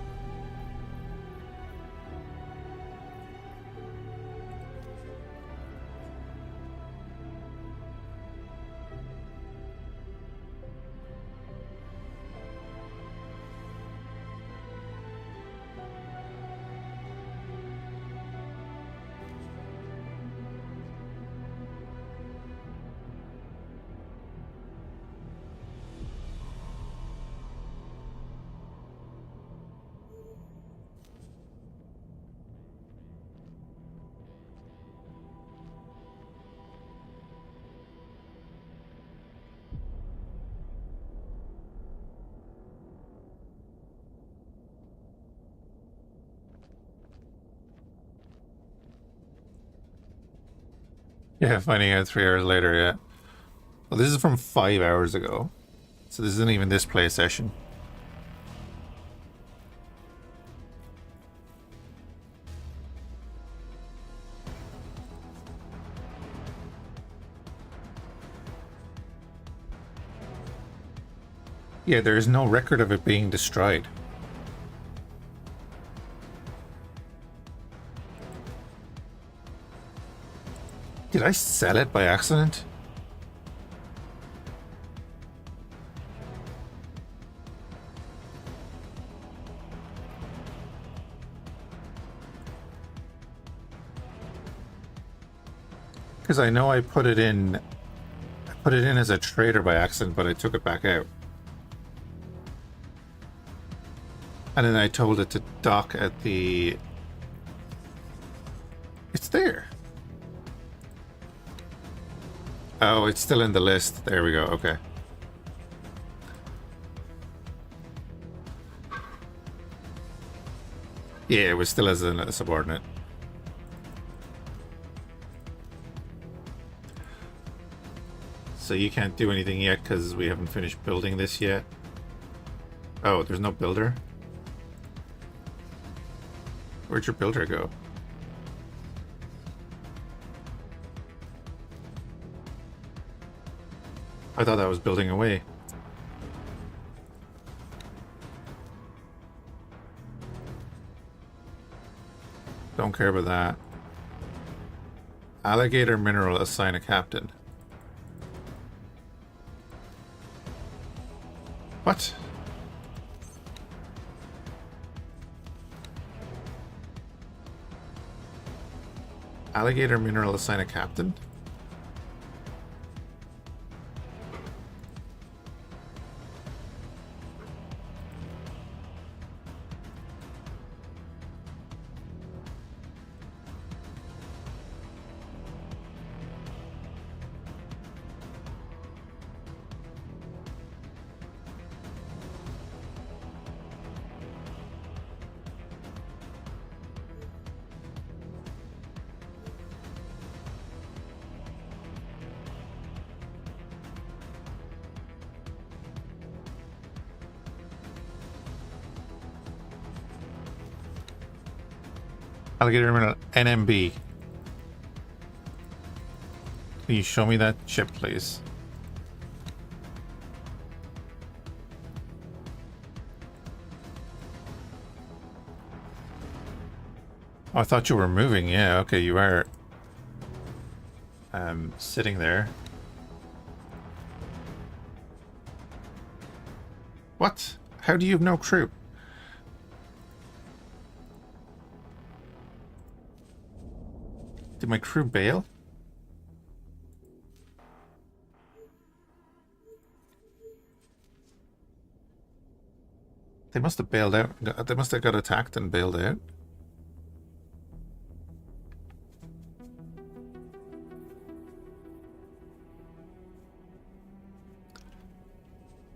[SPEAKER 1] Yeah, finding out 3 hours later, yeah. Well, this is from 5 hours ago. So this isn't even this play session. Yeah, there is no record of it being destroyed. Did I sell it by accident? Because I know I put it in as a trader by accident, but I took it back out. And then I told it to dock at the... It's there. Oh, it's still in the list. There we go. Okay. Yeah, it was still as a subordinate. So you can't do anything yet because we haven't finished building this yet. Oh, there's no builder? Where'd your builder go? I thought that was building away. Don't care about that. Alligator mineral, assign a captain. What? Alligator mineral, assign a captain? Alligator mineral, NMB. Can you show me that chip, please? Oh, I thought you were moving. Yeah, okay, you are. Sitting there. What? How do you have no crew? Did my crew bail? They must have bailed out. They must have got attacked and bailed out.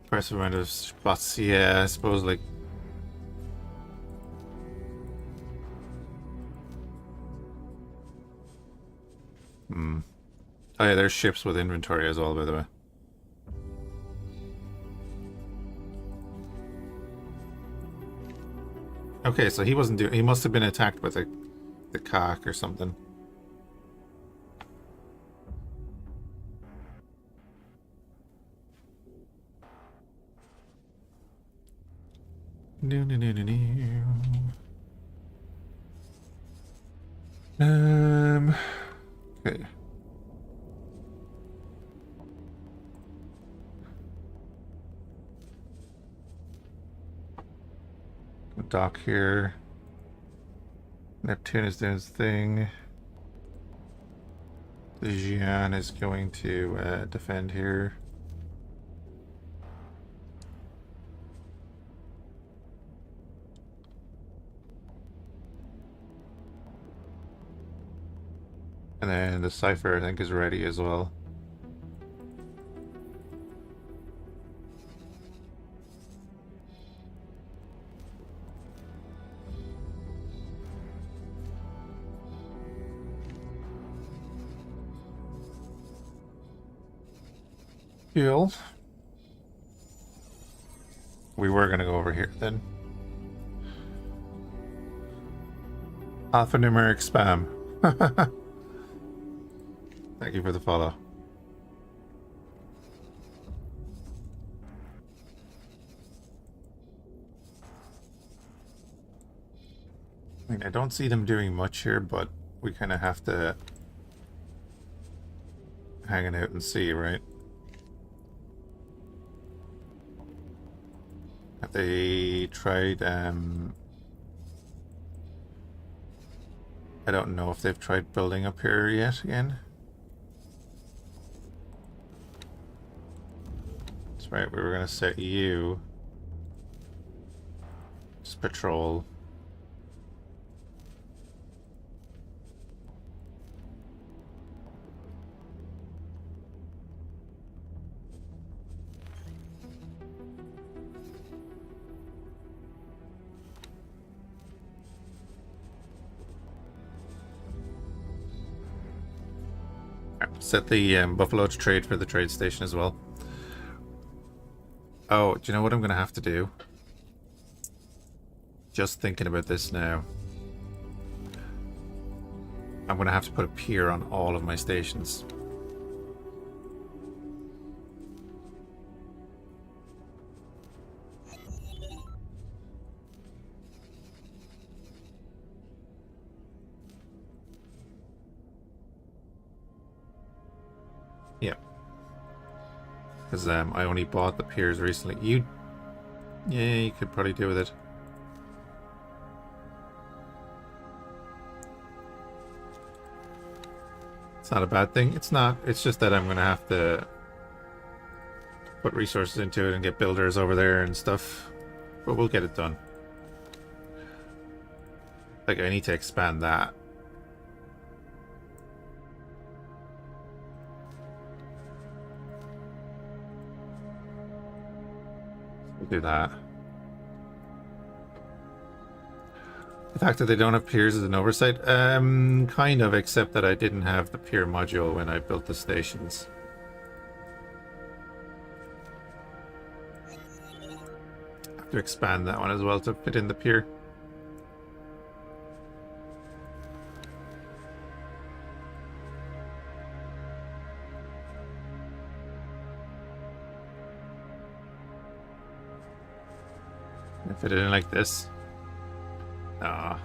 [SPEAKER 1] Impressive amount of spots. Yeah, I suppose like. Oh yeah, there's ships with inventory as well, by the way. Okay, so he wasn't doing. He must have been attacked with the cock or something. No, no, no, no, no. Okay. Dock here. Neptune is doing his thing. The Xi'an is going to defend here. And then the Cypher, I think, is ready as well. Cool. We were going to go over here then. Alphanumeric spam. Thank you for the follow. I mean, I don't see them doing much here, but we kind of have to hang it out and see, right? Have they tried, I don't know if they've tried building up here yet again. That's right, we were going to set you just patrol. Set the Buffalo to trade for the trade station as well. Oh, do you know what I'm going to have to do? Just thinking about this now. I'm going to have to put a pier on all of my stations. Because I only bought the piers recently. Yeah, you could probably do with it. It's not a bad thing. It's not. It's just that I'm going to have to put resources into it and get builders over there and stuff. But we'll get it done. Like, I need to expand that. We'll do that. The fact that they don't have piers is an oversight. Kind of, except that I didn't have the pier module when I built the stations. I have to expand that one as well to fit in the pier. Fit it in like this. I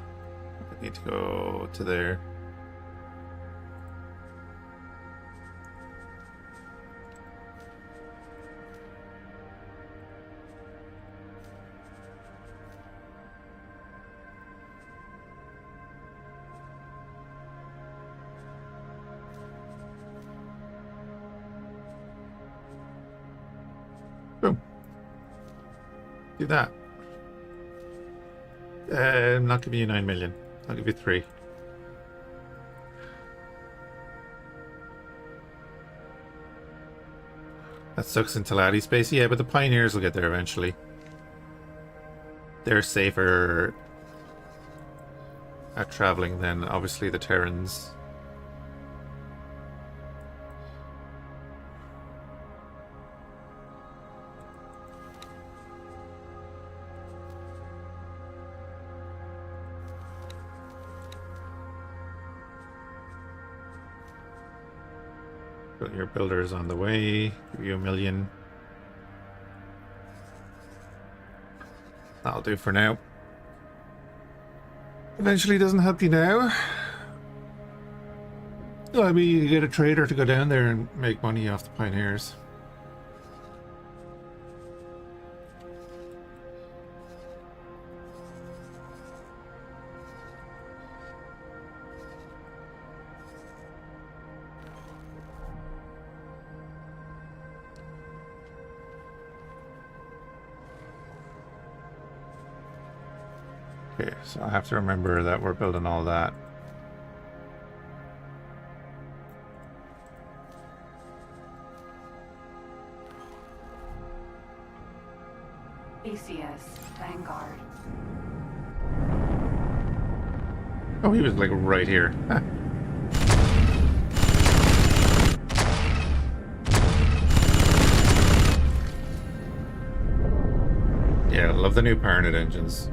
[SPEAKER 1] need to go to there. Boom. Do that. I'm not giving you 9 million. I'll give you 3. That sucks into Laddie space. Yeah, but the Pioneers will get there eventually. They're safer at traveling than obviously the Terrans. Put your builders on the way. Give you 1 million. That'll do for now. Eventually doesn't help you now. Well, I mean, you get a trader to go down there and make money off the Pioneers. Okay, so I have to remember that we're building all that.
[SPEAKER 2] ACS Vanguard.
[SPEAKER 1] Oh, he was like right here. Huh. Yeah, I love the new Parnet engines.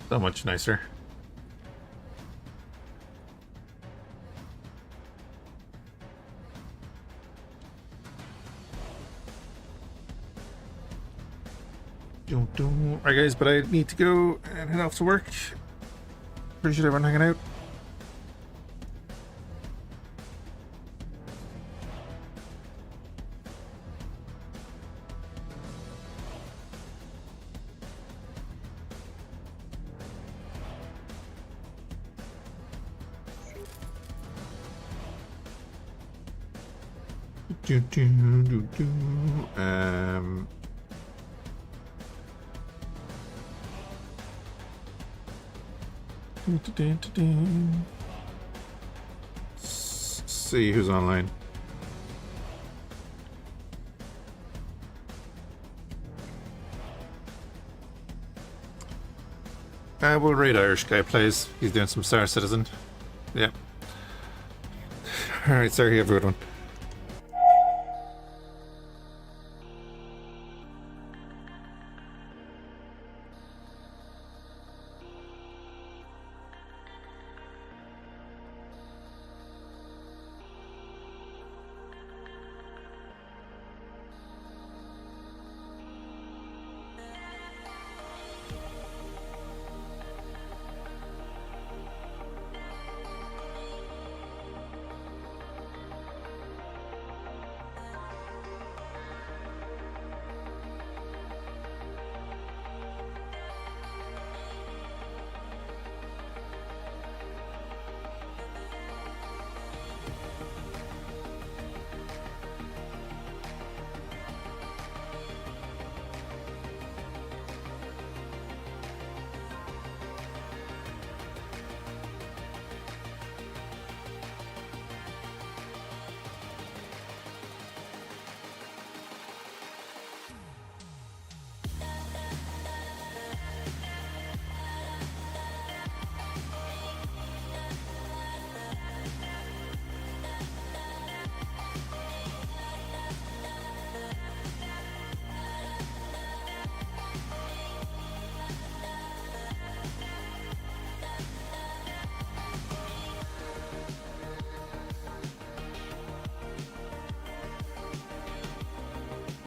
[SPEAKER 1] So much nicer. Alright guys, but I need to go and head off to work. Appreciate everyone hanging out. See who's online. We'll raid Irish guy, please. He's doing some Star Citizen. Yep. Alright, sorry everyone.